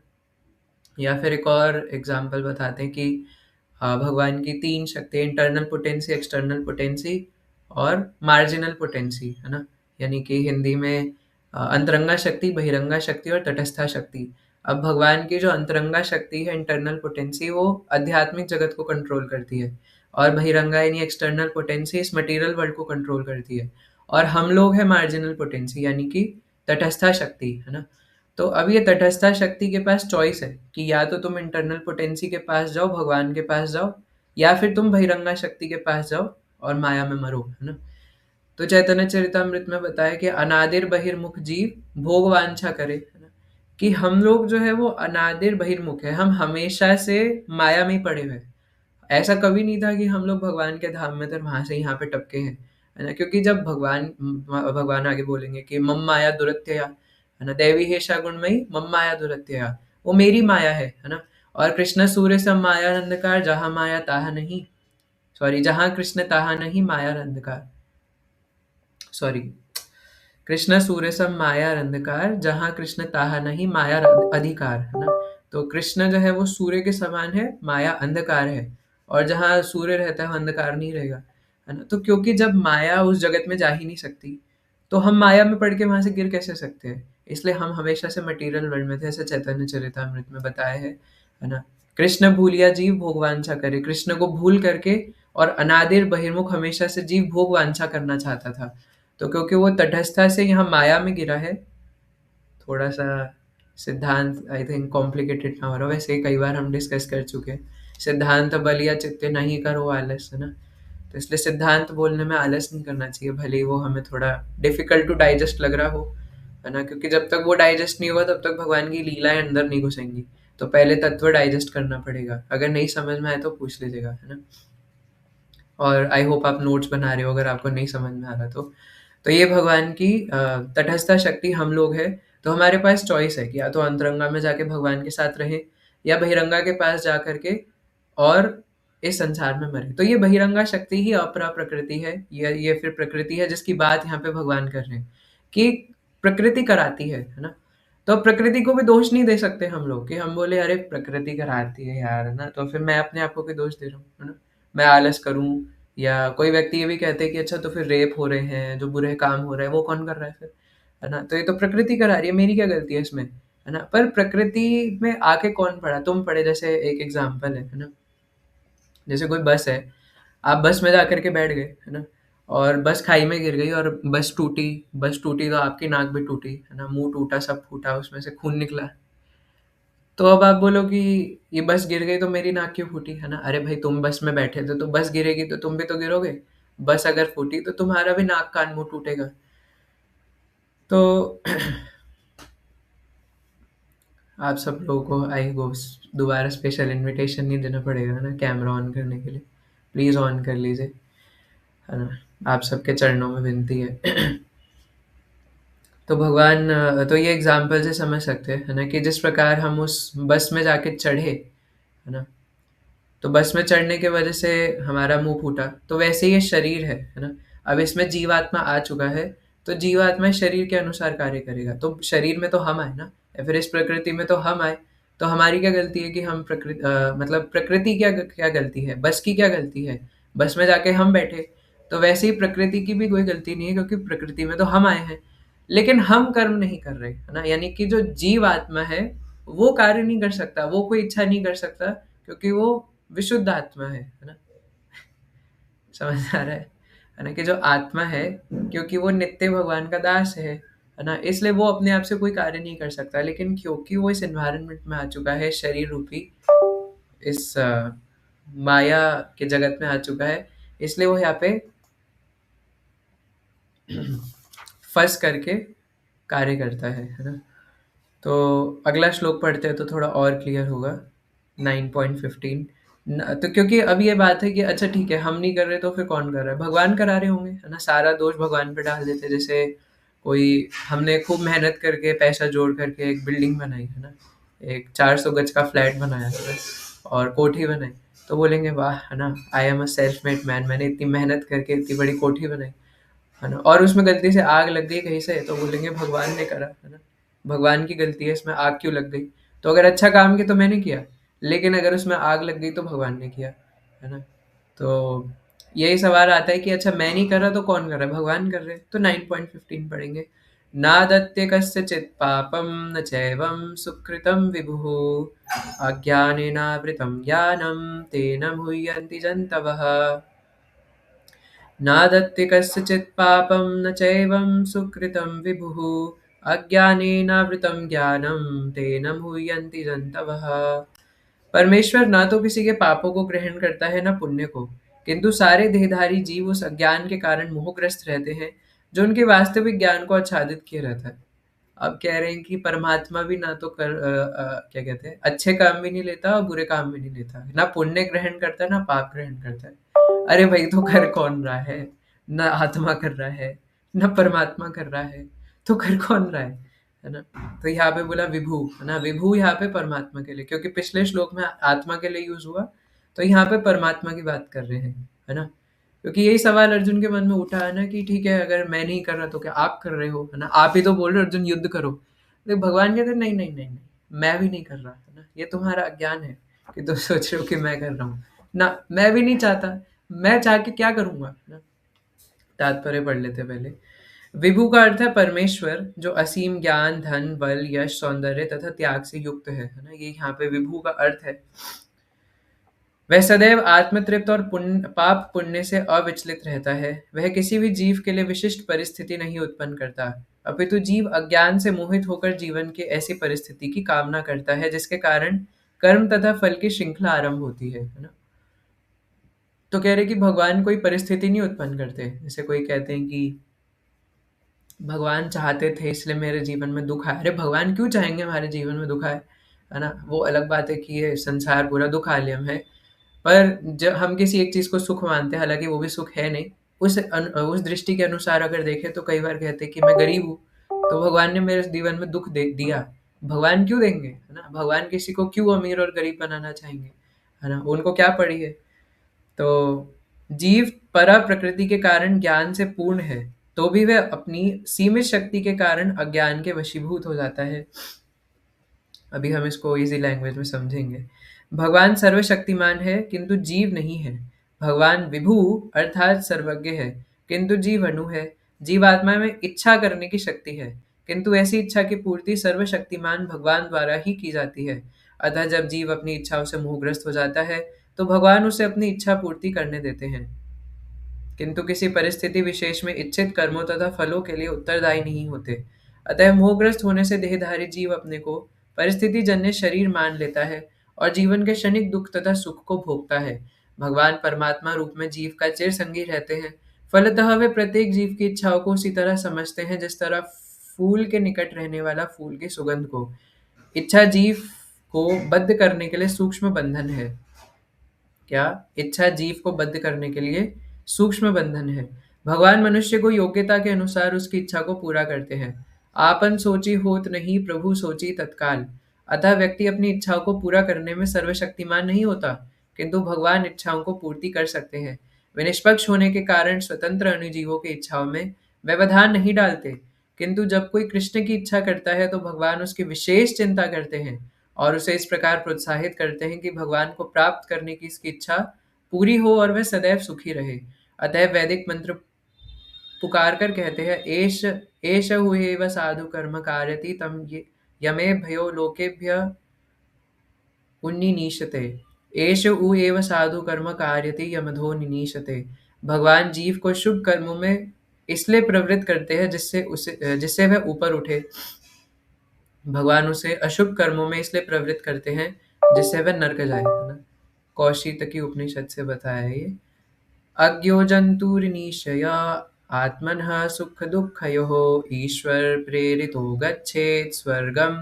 या फिर एक और एग्जाम्पल बताते हैं कि भगवान की तीन शक्ति, इंटरनल पोटेंसी, एक्सटर्नल पोटेंसी और मार्जिनल पोटेंसी, है ना। यानी कि हिंदी में अंतरंगा शक्ति, बहिरंगा शक्ति और तटस्था शक्ति। अब भगवान की जो अंतरंगा शक्ति है, इंटरनल पोटेंसी, वो आध्यात्मिक जगत को कंट्रोल करती है। और बहिरंगा यानी एक्सटर्नल पोटेंसी इस मटेरियल वर्ल्ड को कंट्रोल करती है। और हम लोग हैं मार्जिनल पोटेंसी यानी कि तटस्था शक्ति, है ना। तो अब ये तटस्था शक्ति के पास चॉइस है कि या तो तुम इंटरनल पोटेंसी के पास जाओ, भगवान के पास जाओ, या फिर तुम बहिरंगा शक्ति के पास जाओ और माया में मरो, है ना। तो चैतन्य चरितामृत में बताया कि अनादिर बहिर्मुख जीव भोग वांछा करे, है ना। कि हम लोग जो है वो अनादिर बहिर्मुख है, हम हमेशा से माया में ही पड़े हुए हैं। ऐसा कभी नहीं था कि हम लोग भगवान के धाम में थे वहां से यहाँ पे टपके हैं, है ना। क्योंकि जब भगवान आगे बोलेंगे कि मम माया दुरत्यया, है ना, देवी हेषा गुणमयी मम माया दुरत्यया, वो मेरी माया है ना। और कृष्ण सूर्य सम माया अंधकार, जहाँ माया ताहा नहीं, सॉरी, जहाँ कृष्ण ताहा नहीं माया अंधकार, सॉरी, कृष्ण सूर्य सम माया अंधकार, जहाँ कृष्ण ताहा नहीं माया अधिकार, है ना। तो कृष्ण जो है वो सूर्य के समान है, माया अंधकार है। और जहाँ सूर्य रहता है अंधकार नहीं रहेगा, है ना। तो क्योंकि जब माया उस जगत में जा ही नहीं सकती, तो हम माया में पड़ के वहां से गिर कैसे सकते हैं। इसलिए हम हमेशा से मटेरियल वर्ल्ड में थे, ऐसे चैतन्य चरितामृत में बताया है ना। कृष्ण भूलिया जीव भोग वांछा करे, कृष्ण को भूल करके और अनादिर बहिर्मुख हमेशा से जीव भोग वांछा करना चाहता था। तो क्योंकि वो तटस्था से यहाँ माया में गिरा है, थोड़ा सा सिद्धांत आई थिंक कॉम्प्लिकेटेड ना हो रहा, वैसे कई बार हम डिस्कस कर चुके हैं। सिद्धांत बलिया चित्ते नहीं करो आलस, है ना। तो इसलिए सिद्धांत बोलने में आलस नहीं करना चाहिए, भले ही वो हमें थोड़ा डिफिकल्ट टू डाइजेस्ट लग रहा हो, है ना। क्योंकि जब तक वो डाइजेस्ट नहीं हुआ तब तक भगवान की लीलाएं अंदर नहीं घुसेंगी। तो पहले तत्व डाइजेस्ट करना पड़ेगा। अगर नहीं समझ में आए तो पूछ लीजिएगा, है ना। और आई होप आप नोट्स बना रहे हो अगर आपको नहीं समझ में आ रहा तो। तो ये भगवान की तटस्था शक्ति हम लोग है। तो हमारे पास चॉइस है कि या तो अंतरंगा में जाके भगवान के साथ रहे, या बहिरंगा के पास जा करके और इस संसार में मरे। तो ये बहिरंगा शक्ति ही अपरा प्रकृति है, ये फिर प्रकृति है जिसकी बात यहाँ पे भगवान कर रहे हैं कि प्रकृति कराती है ना। तो प्रकृति को भी दोष नहीं दे सकते हम लोग कि हम बोले अरे प्रकृति कराती है यार, है ना, तो फिर मैं अपने आप को भी दोष दे रहा हूँ, है ना। मैं आलस करूँ, या कोई व्यक्ति ये भी कहते हैं कि अच्छा तो फिर रेप हो रहे हैं, जो बुरे काम हो रहे हैं वो कौन कर रहा है फिर, है ना। तो ये तो प्रकृति करा रही है, मेरी क्या गलती है इसमें, है ना। पर प्रकृति में आके कौन पड़ा, तुम पड़े। जैसे एक एग्जाम्पल है ना। जैसे कोई बस है, आप बस में जा करके बैठ गए, है ना। और बस खाई में गिर गई और बस टूटी तो आपकी नाक भी टूटी, है ना, मुंह टूटा, सब फूटा, उसमें से खून निकला। तो अब आप बोलो कि ये बस गिर गई तो मेरी नाक क्यों फूटी, है ना। अरे भाई तुम बस में बैठे थे तो बस गिरेगी तो तुम भी तो गिरोगे। बस अगर फूटी तो तुम्हारा भी नाक कान मुंह टूटेगा। तो आप सब लोगों को आई होप दोबारा स्पेशल इनविटेशन नहीं देना पड़ेगा ना कैमरा ऑन करने के लिए। प्लीज़ ऑन कर लीजिए। है ना? आप सबके चरणों में विनती है। तो भगवान तो ये एग्ज़ाम्पल से समझ सकते हैं, है ना? कि जिस प्रकार हम उस बस में जाके चढ़े, है ना? तो बस में चढ़ने की वजह से हमारा मुंह फूटा, तो वैसे ही ये शरीर है ना? अब इसमें जीवात्मा आ चुका है, तो जीवात्मा इस शरीर के अनुसार कार्य करेगा। तो शरीर में तो हम आए ना, या फिर इस प्रकृति में तो हम आए। तो हमारी क्या गलती है कि हम मतलब प्रकृति क्या क्या गलती है, बस की क्या गलती है? बस में जाके हम बैठे। तो वैसे ही प्रकृति की भी कोई गलती नहीं है, क्योंकि प्रकृति में तो हम आए हैं। लेकिन हम कर्म नहीं कर रहे, है ना? यानी कि जो जीव आत्मा है, वो कार्य नहीं कर सकता, वो कोई इच्छा नहीं कर सकता, क्योंकि वो विशुद्ध आत्मा है ना? समझ आ रहा है ना? कि जो आत्मा है, क्योंकि वो नित्य भगवान का दास है ना? इसलिए वो अपने आप से कोई कार्य नहीं कर सकता, लेकिन क्योंकि वो इस एनवायरनमेंट में आ चुका है, शरीर रूपी इस माया के जगत में आ चुका है, इसलिए वो यहाँ पे फंस करके कार्य करता है ना? तो अगला श्लोक पढ़ते हैं तो थोड़ा और क्लियर होगा। 9.15 तो क्योंकि अब ये बात है कि अच्छा ठीक है, हम नहीं कर रहे तो फिर कौन कर रहा है? भगवान करा रहे होंगे, है ना? सारा दोष भगवान पे डाल देते। जैसे कोई हमने खूब मेहनत करके पैसा जोड़ करके एक बिल्डिंग बनाई, है ना? एक 400 गज का फ्लैट बनाया, है ना? और कोठी बनाई, तो बोलेंगे वाह, है ना? I am a self made man, मैंने इतनी मेहनत करके इतनी बड़ी कोठी बनाई, है ना? और उसमें गलती से आग लग गई कहीं से, तो बोलेंगे भगवान ने करा, है ना? भगवान की गलती है, इसमें आग क्यों लग गई? तो अगर अच्छा काम किया तो मैंने किया, लेकिन अगर उसमें आग लग गई तो भगवान ने किया, है ना? तो यही सवाल आता है कि अच्छा मैं नहीं कर रहा तो कौन कर रहा है? भगवान कर रहे हैं। तो 9.15 पढ़ेंगे। नादत्ते कस्यचित् पापं न चैवं सुकृतं विभुः अज्ञानेनावृतं ज्ञानं तेन मुह्यन्ति जन्तवः। नादत्ते कस्यचित् पापं न चैवं सुकृतं विभुः अज्ञानेनावृतं ज्ञानं तेन मुह्यन्ति जन्तवः। परमेश्वर ना तो किसी के पापों को ग्रहण करता है, ना पुण्य को, किंतु सारे देहधारी जीव उस अज्ञान के कारण मोहग्रस्त रहते हैं, जो उनके वास्तविक ज्ञान को आच्छादित किए रहता है। अब कह रहे हैं कि परमात्मा भी ना तो क्या कहते हैं, अच्छे काम भी नहीं लेता और बुरे काम भी नहीं लेता, ना पुण्य ग्रहण करता है ना पाप ग्रहण करता है। अरे भाई, तो कर कौन रहा है? ना आत्मा कर रहा है, ना परमात्मा कर रहा है, तो कर कौन रहा है ना? तो यहाँ पे बोला विभु, है ना? विभु यहाँ पे परमात्मा के लिए, क्योंकि पिछले श्लोक में आत्मा के लिए यूज हुआ, तो यहाँ पे परमात्मा की बात कर रहे हैं, है ना? क्योंकि यही सवाल अर्जुन के मन में उठा है ना, कि ठीक है अगर मैं नहीं कर रहा तो क्या आप कर रहे हो, है ना? आप ही तो बोल रहे हो अर्जुन युद्ध करो। तो भगवान कहते नहीं नहीं नहीं नहीं, मैं भी नहीं कर रहा, है ना? ये तुम्हारा अज्ञान है कि तुम सोच रहे हो कि मैं कर रहा हूँ ना। मैं भी नहीं चाहता, मैं चाह के क्या करूंगा, है ना? तात्पर्य पढ़ लेते पहले। विभु का अर्थ है परमेश्वर, जो असीम ज्ञान, धन, बल, यश, सौंदर्य तथा त्याग से युक्त है ना? ये यहाँ पे विभु का अर्थ है। वह सदैव आत्मतृप्त और पुण्य पाप पुण्य से अविचलित रहता है। वह किसी भी जीव के लिए विशिष्ट परिस्थिति नहीं उत्पन्न करता, अपितु जीव अज्ञान से मोहित होकर जीवन की ऐसी परिस्थिति की कामना करता है जिसके कारण कर्म तथा फल की श्रृंखला आरंभ होती है ना? तो कह रहे कि भगवान कोई परिस्थिति नहीं उत्पन्न करते। जैसे कोई कहते हैं कि भगवान चाहते थे इसलिए मेरे जीवन में दुख आया। अरे भगवान क्यों चाहेंगे हमारे जीवन में दुख आए, है ना? वो अलग बात है कि ये संसार पूरा दुख आलयम है, पर जब हम किसी एक चीज़ को सुख मानते हैं, हालाँकि वो भी सुख है नहीं, उस दृष्टि के अनुसार अगर देखें तो कई बार कहते हैं कि मैं गरीब हूँ, तो भगवान ने मेरे जीवन में दुःख दे दिया। भगवान क्यों देंगे, है ना? भगवान किसी को क्यों अमीर और गरीब बनाना चाहेंगे, है ना? उनको क्या पड़ी है? तो जीव परा प्रकृति के कारण ज्ञान से पूर्ण है, तो भी वह अपनी सीमित शक्ति के कारण अज्ञान के वशीभूत हो जाता है। अभी हम इसको इजी लैंग्वेज में समझेंगे। भगवान सर्वशक्तिमान है किंतु जीव नहीं है। भगवान विभु अर्थात सर्वज्ञ है, किंतु जीव अणु है। जीवात्मा में इच्छा करने की शक्ति है, किंतु ऐसी इच्छा की पूर्ति सर्वशक्तिमान भगवान द्वारा ही की जाती है। अतः जब जीव अपनी इच्छाओं से मोहग्रस्त हो जाता है, तो भगवान उसे अपनी इच्छा पूर्ति करने देते हैं, किंतु किसी परिस्थिति विशेष में इच्छित कर्मों तथा फलों के लिए उत्तरदायी नहीं होते। अतः मोहग्रस्त होने से देहधारी जीव अपने को परिस्थिति जन्य शरीर मान लेता है और जीवन के क्षणिक दुख तथा सुख को भोगता है। भगवान परमात्मा रूप में जीव का चिर संगी रहते हैं। फलतः वे प्रत्येक जीव की इच्छाओं को उसी तरह समझते हैं जिस तरह फूल के निकट रहने वाला फूल की सुगंध को। इच्छा जीव को बद्ध करने के लिए सूक्ष्म बंधन है। क्या? इच्छा जीव को बद्ध करने के लिए सूक्ष्म बंधन है। भगवान मनुष्य को योग्यता के अनुसार उसकी इच्छा को पूरा करते हैं। आपन सोची होत नहीं, प्रभु सोची तत्काल। अतः व्यक्ति अपनी इच्छाओं को पूरा करने में सर्वशक्तिमान नहीं होता, किंतु भगवान इच्छाओं को पूर्ति कर सकते हैं। वे निष्पक्ष होने के कारण स्वतंत्र अनुजीवों की इच्छाओं में व्यवधान नहीं डालते, किंतु जब कोई कृष्ण की इच्छा करता है तो भगवान उसकी विशेष चिंता करते हैं और उसे इस प्रकार प्रोत्साहित करते हैं कि भगवान को प्राप्त करने की इसकी इच्छा पूरी हो और वह सदैव सुखी रहे। अतः वैदिक मंत्र पुकार कर कहते हैं, एष एष हुएव साधु कर्म कारयति तम यमे भयो लोकेभ्य उन्निनीशते। एष उ एव साधु कर्म कारयति यमधो निनीशते। भगवान जीव को शुभ कर्मों में इसलिए प्रवृत्त करते हैं जिससे वह ऊपर उठे। भगवान उसे अशुभ कर्मों में इसलिए प्रवृत्त करते हैं जिससे वह नरक जाए, है ना। कौशितकी उपनिषद से बताया है ये। अज्ञो जन्तुर्निशया आत्मनः सुखदुःखयोः ईश्वर प्रेरितो गच्छेत् स्वर्गं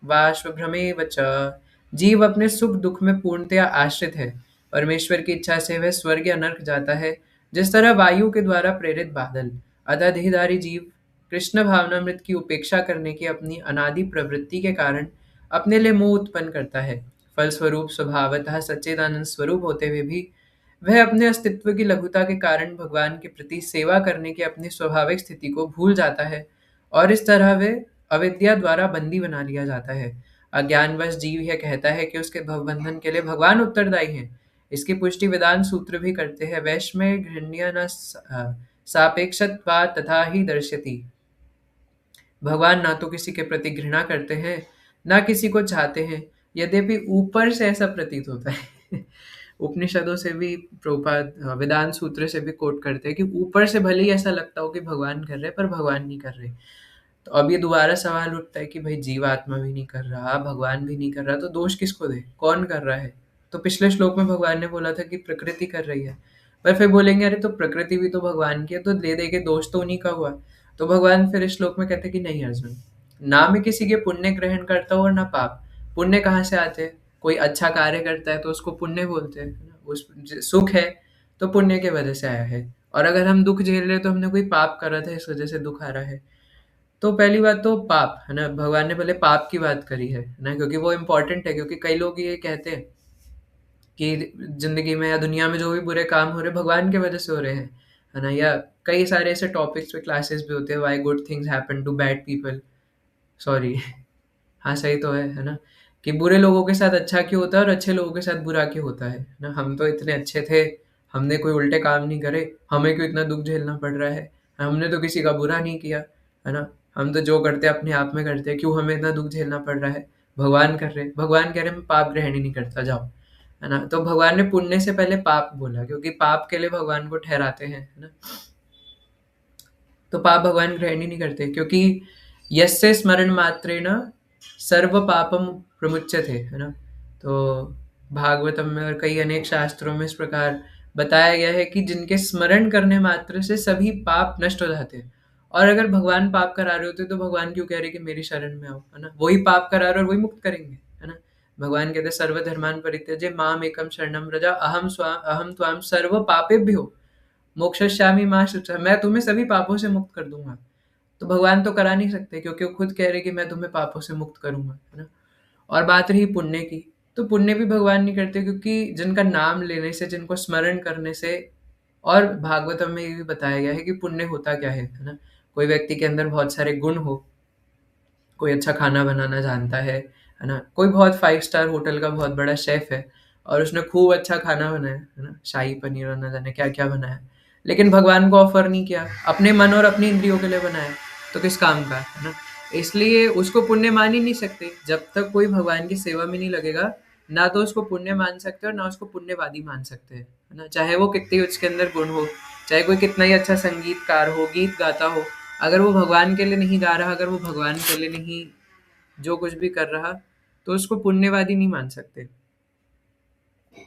वा स्वभ्रमेव च। जीव अपने सुख दुख में पूर्णतया आश्रित है। परमेश्वर की इच्छा से वह स्वर्ग या नर्क जाता है, जिस तरह वायु के द्वारा प्रेरित बादल। अतः देहधारी जीव कृष्ण भावनामृत की उपेक्षा करने की अपनी अनादि प्रवृत्ति के कारण अपने लिए मोह उत्पन्न करता है। फलस्वरूप स्वभावतः सच्चिदानंद स्वरूप होते हुए भी वह अपने अस्तित्व की लघुता के कारण भगवान के प्रति सेवा करने की अपनी स्वाभाविक स्थिति को भूल जाता है और इस तरह वे अविद्या द्वारा बंदी बना लिया जाता है। अज्ञानवश जीव यह कहता है कि उसके भवबंधन के लिए भगवान उत्तरदायी हैं। इसकी पुष्टि वेदांत सूत्र भी करते हैं। वैश्व में घृण्य न सापेक्षत्वात् तथा ही दर्शति। भगवान ना तो किसी के प्रति घृणा करते हैं, ना किसी को चाहते हैं, यद्यपि ऊपर से ऐसा प्रतीत होता है। उपनिषदों से भी प्रभुपाद वेदांत सूत्र से भी कोट करते हैं कि ऊपर से भले ही ऐसा लगता हो कि भगवान कर रहे, पर भगवान नहीं कर रहे। तो अब ये दोबारा सवाल उठता है कि भाई जीवात्मा भी नहीं कर रहा, भगवान भी नहीं कर रहा, तो दोष किसको दे? कौन कर रहा है? तो पिछले श्लोक में भगवान ने बोला था कि प्रकृति कर रही है, पर फिर बोलेंगे अरे तो प्रकृति भी तो भगवान की है, तो दे दे के दोष तो उन्हीं का हुआ। तो भगवान फिर इस श्लोक में कहते हैं कि नहीं अर्जुन, ना मैं किसी के पुण्य ग्रहण करता हूँ और ना पाप। पुण्य कहाँ से आते हैं? कोई अच्छा कार्य करता है तो उसको पुण्य बोलते हैं, उस सुख है तो पुण्य के वजह से आया है। और अगर हम दुख झेल रहे हैं तो हमने कोई पाप करा था, इस वजह से दुख आ रहा है। तो पहली बात तो पाप, है ना, भगवान ने पहले पाप की बात करी है ना, क्योंकि वो इम्पोर्टेंट है। क्योंकि कई लोग ये कहते हैं कि जिंदगी में या दुनिया में जो भी बुरे काम हो रहे भगवान की वजह से हो रहे हैं, है ना। या कई सारे ऐसे टॉपिक्स पे क्लासेस भी होते हैं, why good things happen to bad people. Sorry, हाँ सही तो है ना, कि बुरे लोगों के साथ अच्छा क्यों होता है और अच्छे लोगों के साथ बुरा क्यों होता है ना। हम तो इतने अच्छे थे, हमने कोई उल्टे काम नहीं करे, हमें क्यों इतना दुख झेलना पड़ रहा है? हमने तो किसी का बुरा नहीं किया, है ना। हम तो जो करते हैं अपने आप में करते हैं, क्यों हमें इतना दुख झेलना पड़ रहा है? भगवान कर रहे, भगवान कह रहे मैं पाप ग्रहण ही नहीं करता, जाओ, है ना। तो भगवान ने पुण्य से पहले पाप बोला, क्योंकि पाप के लिए भगवान को ठहराते हैं, है ना। तो पाप भगवान ग्रहण ही नहीं करते, क्योंकि यस्य स्मरण मात्रेण सर्व पापम प्रमुच्यते, है ना। तो भागवतम में और कई अनेक शास्त्रों में इस प्रकार बताया गया है कि जिनके स्मरण करने मात्र से सभी पाप नष्ट हो जाते हैं। और अगर भगवान पाप करा रहे होते तो भगवान क्यों कह रहे कि मेरी शरण में आओ, है ना। वही पाप करा रहे और वही मुक्त करेंगे, है ना। भगवान कहते सर्वधर्मान परित्यज्य माम एकम शरणम व्रज अहम त्वाम सर्व पापेभ्यो मोक्षयिष्यामि मा शुचः। मैं तुम्हें सभी पापों से मुक्त कर दूंगा। तो भगवान तो करा नहीं सकते, क्योंकि वो खुद कह रहे कि मैं तुम्हें पापों से मुक्त करूंगा, है ना। और बात रही पुण्य की, तो पुण्य भी भगवान नहीं करते, क्योंकि जिनका नाम लेने से, जिनको स्मरण करने से, और भागवतम में ये भी बताया गया है कि पुण्य होता क्या है ना। कोई व्यक्ति के अंदर बहुत सारे गुण हो, कोई अच्छा खाना बनाना जानता है ना। कोई बहुत 5 स्टार होटल का बहुत बड़ा शेफ है और उसने खूब अच्छा खाना बनाया, है ना, शाही पनीर और न जाने क्या क्या बनाया, लेकिन भगवान को ऑफर नहीं किया, अपने मन और अपनी इंद्रियों के लिए बनाया, तो किस काम का, है ना। इसलिए उसको पुण्य मान ही नहीं सकते। जब तक कोई भगवान की सेवा में नहीं लगेगा, ना तो उसको पुण्य मान सकते और ना उसको पुण्यवादी मान सकते हैं, है ना। चाहे वो कितनी उसके अंदर गुण हो, चाहे कोई कितना ही अच्छा संगीतकार हो, गीत गाता हो, अगर वो भगवान के लिए नहीं गा रहा, अगर वो भगवान के लिए नहीं जो कुछ भी कर रहा, तो उसको पुण्यवादी नहीं मान सकते।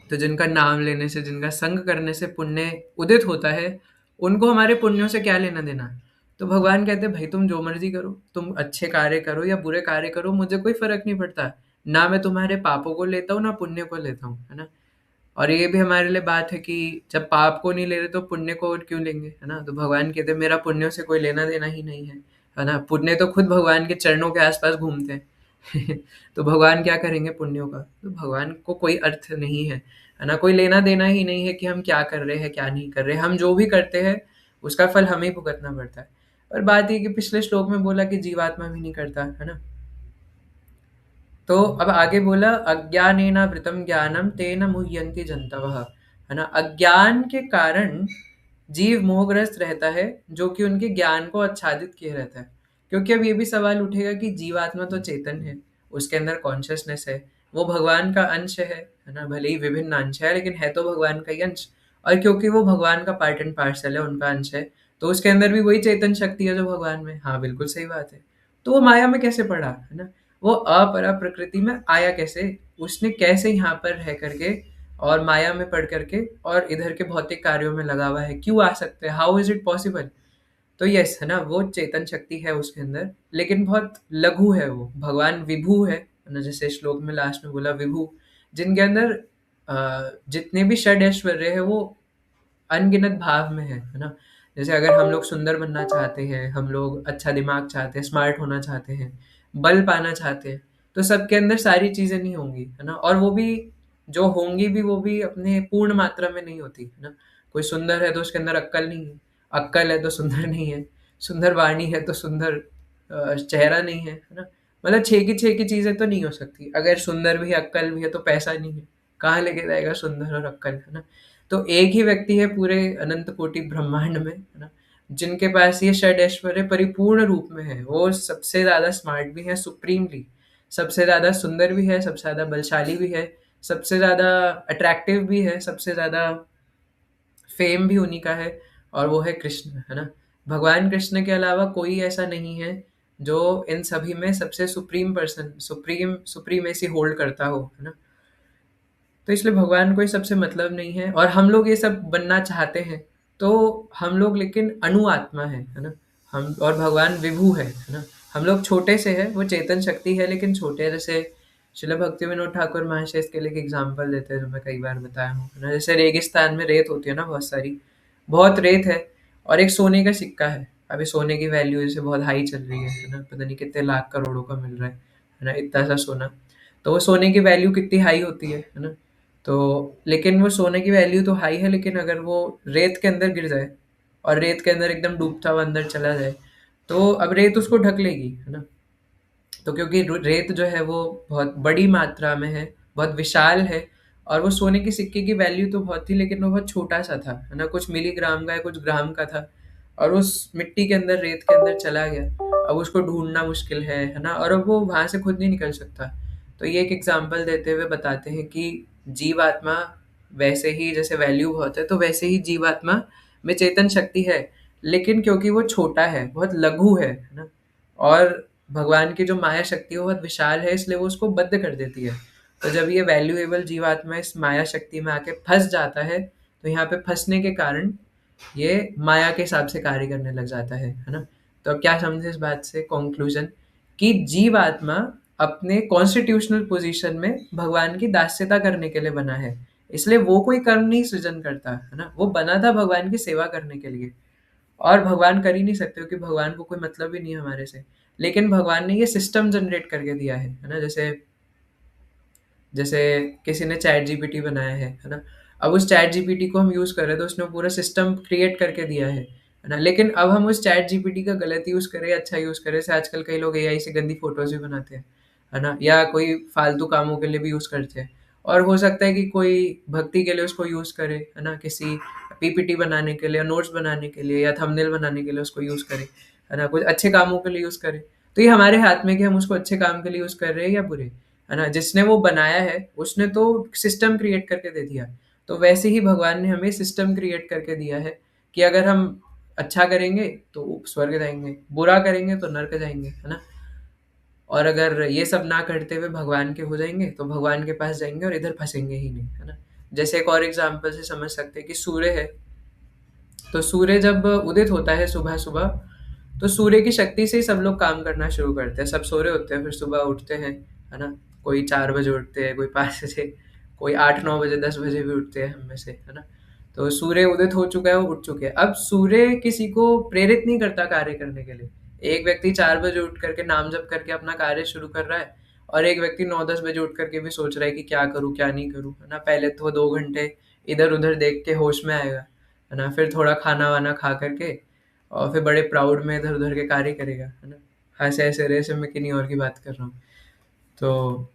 तो जिनका नाम लेने से, जिनका संग करने से पुण्य उदित होता है, उनको हमारे पुण्यों से क्या लेना देना। तो भगवान कहते हैं भाई तुम जो मर्जी करो, तुम अच्छे कार्य करो या बुरे कार्य करो, मुझे कोई फर्क नहीं पड़ता। ना मैं तुम्हारे पापों को लेता हूँ ना पुण्य को लेता हूँ, है ना। और ये भी हमारे लिए बात है कि जब पाप को नहीं ले रहे तो पुण्य को क्यों लेंगे, है ना? तो भगवान कहते हैं मेरा पुण्यों से कोई लेना देना ही नहीं है ना? पुण्य तो खुद भगवान के चरणों के आसपास घूमते हैं। तो भगवान क्या करेंगे पुण्यों का? तो भगवान को कोई अर्थ नहीं है ना? कोई लेना देना ही नहीं है कि हम क्या कर रहे हैं क्या नहीं कर रहे, हम जो भी करते हैं उसका फल हमें ही भुगतना पड़ता है। और बात ये कि पिछले श्लोक में बोला कि जीवात्मा भी नहीं करता, है ना? तो अब आगे बोला अज्ञानेनावृतम ज्ञानम तेन मुह्यन्ति जन्तवः, है ना? अज्ञान के कारण जीव मोहग्रस्त रहता है, जो कि उनके ज्ञान को आच्छादित किए रहता है। क्योंकि अब ये भी सवाल उठेगा कि जीवात्मा तो चेतन है, उसके अंदर कॉन्शियसनेस है, वो भगवान का अंश है ना? भले ही विभिन्न अंश है लेकिन है तो भगवान का ही अंश। और क्योंकि वो भगवान का पार्ट एंड पार्सल है, उनका अंश है, तो उसके अंदर भी वही चेतन शक्ति है जो भगवान में। हाँ, बिल्कुल सही बात है। तो वो माया में कैसे पड़ा, है ना? वो अपरा प्रकृति में आया कैसे? उसने कैसे यहाँ पर रह करके और माया में पढ़ करके और इधर के भौतिक कार्यों में लगा हुआ है, क्यों आ सकते हैं? How is it possible? तो यस, है ना, वो चेतन शक्ति है उसके अंदर, लेकिन बहुत लघु है वो। भगवान विभु है ना, जैसे श्लोक में लास्ट में बोला विभु, जिनके अंदर जितने भी षड ऐश्वर्य है वो अनगिनत भाव में है ना? जैसे अगर हम लोग सुंदर बनना चाहते हैं, हम लोग अच्छा दिमाग चाहते हैं, स्मार्ट होना चाहते हैं, बल पाना चाहते हैं, तो सबके अंदर सारी चीज़ें नहीं होंगी, है ना? और वो भी जो होंगी भी वो भी अपने पूर्ण मात्रा में नहीं होती, है ना? कोई सुंदर है तो उसके अंदर अक्ल नहीं है, अक्ल है तो सुंदर नहीं है, सुंदर वाणी है तो सुंदर चेहरा नहीं है ना? मतलब 6 की 6 की चीज़ें तो नहीं हो सकती। अगर सुंदर भी है, अक्ल भी है तो पैसा नहीं है, कहाँ लेके जाएगा सुंदर और अक्ल, है ना? तो एक ही व्यक्ति है पूरे अनंत कोटि ब्रह्मांड में, है ना, जिनके पास ये षड ऐश्वर्य परिपूर्ण रूप में है। वो सबसे ज्यादा स्मार्ट भी है, सुप्रीमली सबसे ज्यादा सुंदर भी है, सबसे ज्यादा बलशाली भी है, सबसे ज्यादा अट्रैक्टिव भी है, सबसे ज्यादा फेम भी उन्हीं का है, और वो है कृष्ण, है ना? भगवान कृष्ण के अलावा कोई ऐसा नहीं है जो इन सभी में सबसे supreme person, supreme supremacy hold करता हो, है ना? तो इसलिए भगवान को ये सबसे मतलब नहीं है, और हम लोग ये सब बनना चाहते हैं। तो हम लोग लेकिन अणु आत्मा है ना? हम और भगवान विभु है ना? हम लोग छोटे से है, वो चेतन शक्ति है लेकिन छोटे हैं। जैसे श्रील भक्ति विनोद ठाकुर महाशय इसके लिए एक एग्जाम्पल देते हैं जो मैं कई बार बताया हूँ, है ना? जैसे रेगिस्तान में रेत होती है ना, बहुत सारी, बहुत रेत है, और एक सोने का सिक्का है। अभी सोने की वैल्यू जैसे बहुत हाई चल रही है ना? पता नहीं कितने लाख करोड़ों का मिल रहा है ना, इतना सा सोना। तो वो सोने की वैल्यू कितनी हाई होती है ना? तो लेकिन वो सोने की वैल्यू तो हाई है, लेकिन अगर वो रेत के अंदर गिर जाए और रेत के अंदर एकदम डूबता हुआ अंदर चला जाए, तो अब रेत उसको ढक लेगी, है ना? तो क्योंकि रेत जो है वो बहुत बड़ी मात्रा में है, बहुत विशाल है, और वो सोने के सिक्के की वैल्यू तो बहुत थी लेकिन वो बहुत छोटा सा था, है ना? कुछ मिलीग्राम का या कुछ ग्राम का था, और उस मिट्टी के अंदर, रेत के अंदर चला गया। अब उसको ढूंढना मुश्किल है ना? और अब वो वहां से खुद नहीं निकल सकता। तो ये एक एग्जाम्पल देते हुए बताते हैं कि जीवात्मा वैसे ही, जैसे वैल्यू बहुत है तो वैसे ही जीवात्मा में चेतन शक्ति है, लेकिन क्योंकि वो छोटा है, बहुत लघु है ना? और भगवान की जो माया शक्ति है वो बहुत विशाल है, इसलिए वो उसको बद्ध कर देती है। तो जब ये वैल्यूएबल जीवात्मा इस माया शक्ति में आके फंस जाता है, तो यहाँ पे फंसने के कारण ये माया के हिसाब से कार्य करने लग जाता है ना? तो अब क्या समझे इस बात से? कंक्लूजन, कि जीवात्मा अपने कॉन्स्टिट्यूशनल पोजीशन में भगवान की दास्यता करने के लिए बना है, इसलिए वो कोई कर्म नहीं सृजन करता, है ना? वो बना था भगवान की सेवा करने के लिए, और भगवान कर ही नहीं सकते क्योंकि भगवान को कोई मतलब ही नहीं है हमारे से। लेकिन भगवान ने ये सिस्टम जनरेट करके दिया है ना? जैसे जैसे किसी ने चैट जीपीटी बनाया है ना? अब उस चैट जीपीटी को हम यूज कर रहे हैं तो उसने पूरा सिस्टम क्रिएट करके दिया है ना? लेकिन अब हम उस चैट जीपीटी का गलत यूज करें, अच्छा यूज करें, जैसे आजकल कई लोग एआई से गंदी फोटोज भी बनाते हैं, है ना? या कोई फालतू कामों के लिए भी यूज करते हैं। और हो सकता है कि कोई भक्ति के लिए उसको यूज करे, है ना? किसी पीपीटी बनाने के लिए, नोट्स बनाने के लिए, या थंबनेल बनाने के लिए उसको यूज करे, है ना? कुछ अच्छे कामों के लिए यूज करे। तो ये हमारे हाथ में कि हम उसको अच्छे काम के लिए यूज कर रहे हैं या बुरे, है ना? जिसने वो बनाया है उसने तो सिस्टम क्रिएट करके दे दिया। तो वैसे ही भगवान ने हमें सिस्टम क्रिएट करके दिया है कि अगर हम अच्छा करेंगे तो स्वर्ग जाएंगे, बुरा करेंगे तो नरक जाएंगे, है ना? और अगर ये सब ना करते हुए भगवान के हो जाएंगे तो भगवान के पास जाएंगे और इधर फंसेंगे ही नहीं, है ना? जैसे एक और एग्जाम्पल से समझ सकते हैं कि सूर्य है, तो सूर्य जब उदित होता है सुबह सुबह, तो सूर्य की शक्ति से ही सब लोग काम करना शुरू करते हैं। सब सो रहे होते हैं, फिर सुबह उठते हैं, है ना? कोई 4 बजे उठते हैं, कोई 5 बजे, कोई 8-9 बजे 10 बजे भी उठते हैं हम में से, है ना। तो सूर्य उदित हो चुका है, वो उठ चुके हैं। अब सूर्य किसी को प्रेरित नहीं करता कार्य करने के लिए। एक व्यक्ति 4 बजे उठ करके नाम जप करके अपना कार्य शुरू कर रहा है, और एक व्यक्ति 9-10 बजे उठ करके भी सोच रहा है कि क्या करूँ क्या नहीं करूँ, है ना। पहले तो वो 2 घंटे इधर उधर देख के होश में आएगा, है ना। फिर थोड़ा खाना वाना खा करके और फिर बड़े प्राउड में इधर उधर के कार्य करेगा, है ना। ऐसे ऐसे रेसे में किन्हीं और की बात कर रहा हूँ। तो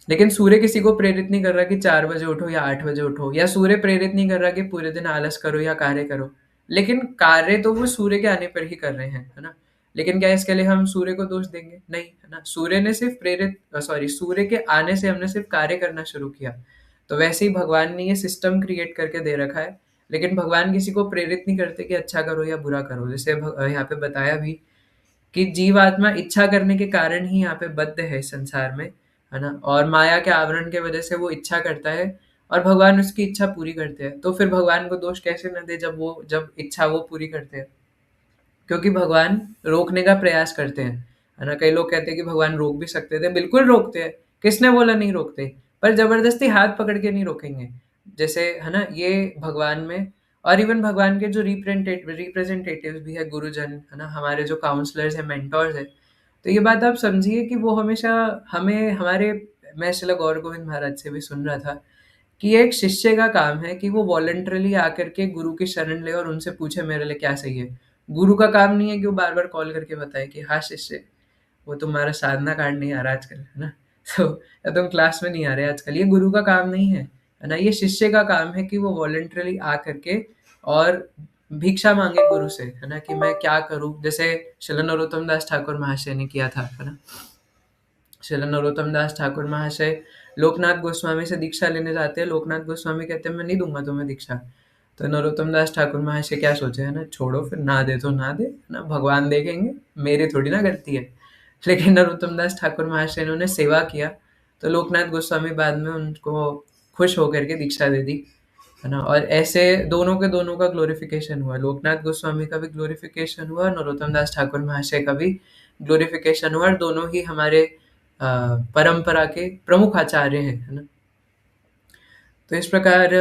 लेकिन सूर्य किसी को प्रेरित नहीं कर रहा कि 4 बजे उठो या 8 बजे उठो, या सूर्य प्रेरित नहीं कर रहा कि पूरे दिन आलस करो या कार्य करो। लेकिन कार्य तो वो सूर्य के आने पर ही कर रहे हैं, है ना। लेकिन क्या इसके लिए हम सूर्य को दोष देंगे? नहीं, है ना। सूर्य ने सिर्फ सूर्य के आने से हमने सिर्फ कार्य करना शुरू किया। तो वैसे ही भगवान ने ये सिस्टम क्रिएट करके दे रखा है, लेकिन भगवान किसी को प्रेरित नहीं करते कि अच्छा करो या बुरा करो। जैसे यहाँ पे बताया भी कि जीवात्मा इच्छा करने के कारण ही यहाँ पे बद्ध है इस संसार में, है ना। और माया के आवरण के वजह से वो इच्छा करता है, और भगवान उसकी इच्छा पूरी करते हैं। तो फिर भगवान को दोष कैसे न दे जब इच्छा वो पूरी करते हैं। क्योंकि भगवान रोकने का प्रयास करते हैं, है ना। कई लोग कहते हैं कि भगवान रोक भी सकते थे, बिल्कुल रोकते हैं। किसने बोला नहीं रोकते? पर जबरदस्ती हाथ पकड़ के नहीं रोकेंगे। जैसे, है ना, ये भगवान में, और इवन भगवान के जो रिप्रेजेंटेटिव भी है, गुरुजन, है ना, हमारे जो काउंसलर्स है, मेंटोर्स है। तो ये बात आप समझिए कि वो हमेशा हमें हमारे, मैं श्रील गौर गोविंद महाराज से भी सुन रहा था कि एक शिष्य का काम है कि वो वॉलंटरली आकर के गुरु की शरण ले और उनसे पूछे मेरे लिए क्या सही है। गुरु का काम नहीं है कि वो बार बार कॉल करके बताए कि हाँ शिष्य, वो तुम्हारा साधना कार्ड नहीं आ रहा आजकल, है ना। तो या तुम क्लास में नहीं आ रहे आजकल, ये गुरु का काम नहीं है ना। ये शिष्य का काम है कि वो वॉलंटरली आ करके और भिक्षा मांगे गुरु से, है ना, कि मैं क्या करूं। जैसे श्रील नरोत्तम दास ठाकुर महाशय ने किया था, है ना। श्रील नरोत्तम दास ठाकुर महाशय लोकनाथ गोस्वामी से दीक्षा लेने जाते हैं। लोकनाथ गोस्वामी कहते हैं मैं नहीं दूंगा तुम्हें दीक्षा। तो नरोत्तम दास ठाकुर महाशय क्या सोचे, है ना, छोड़ो फिर, ना दे तो ना दे, है ना, भगवान देखेंगे, मेरी थोड़ी ना गलती है। लेकिन नरोत्तम दास ठाकुर महाशय ने उन्हें सेवा किया, तो लोकनाथ गोस्वामी बाद में उनको खुश होकर के दीक्षा दे दी, है ना। और ऐसे दोनों का ग्लोरिफिकेशन हुआ। लोकनाथ गोस्वामी का भी ग्लोरिफिकेशन हुआ, नरोत्तम दास ठाकुर महाशय का भी ग्लोरिफिकेशन हुआ, और दोनों ही हमारे परंपरा के प्रमुख आचार्य हैं, है ना। तो इस प्रकार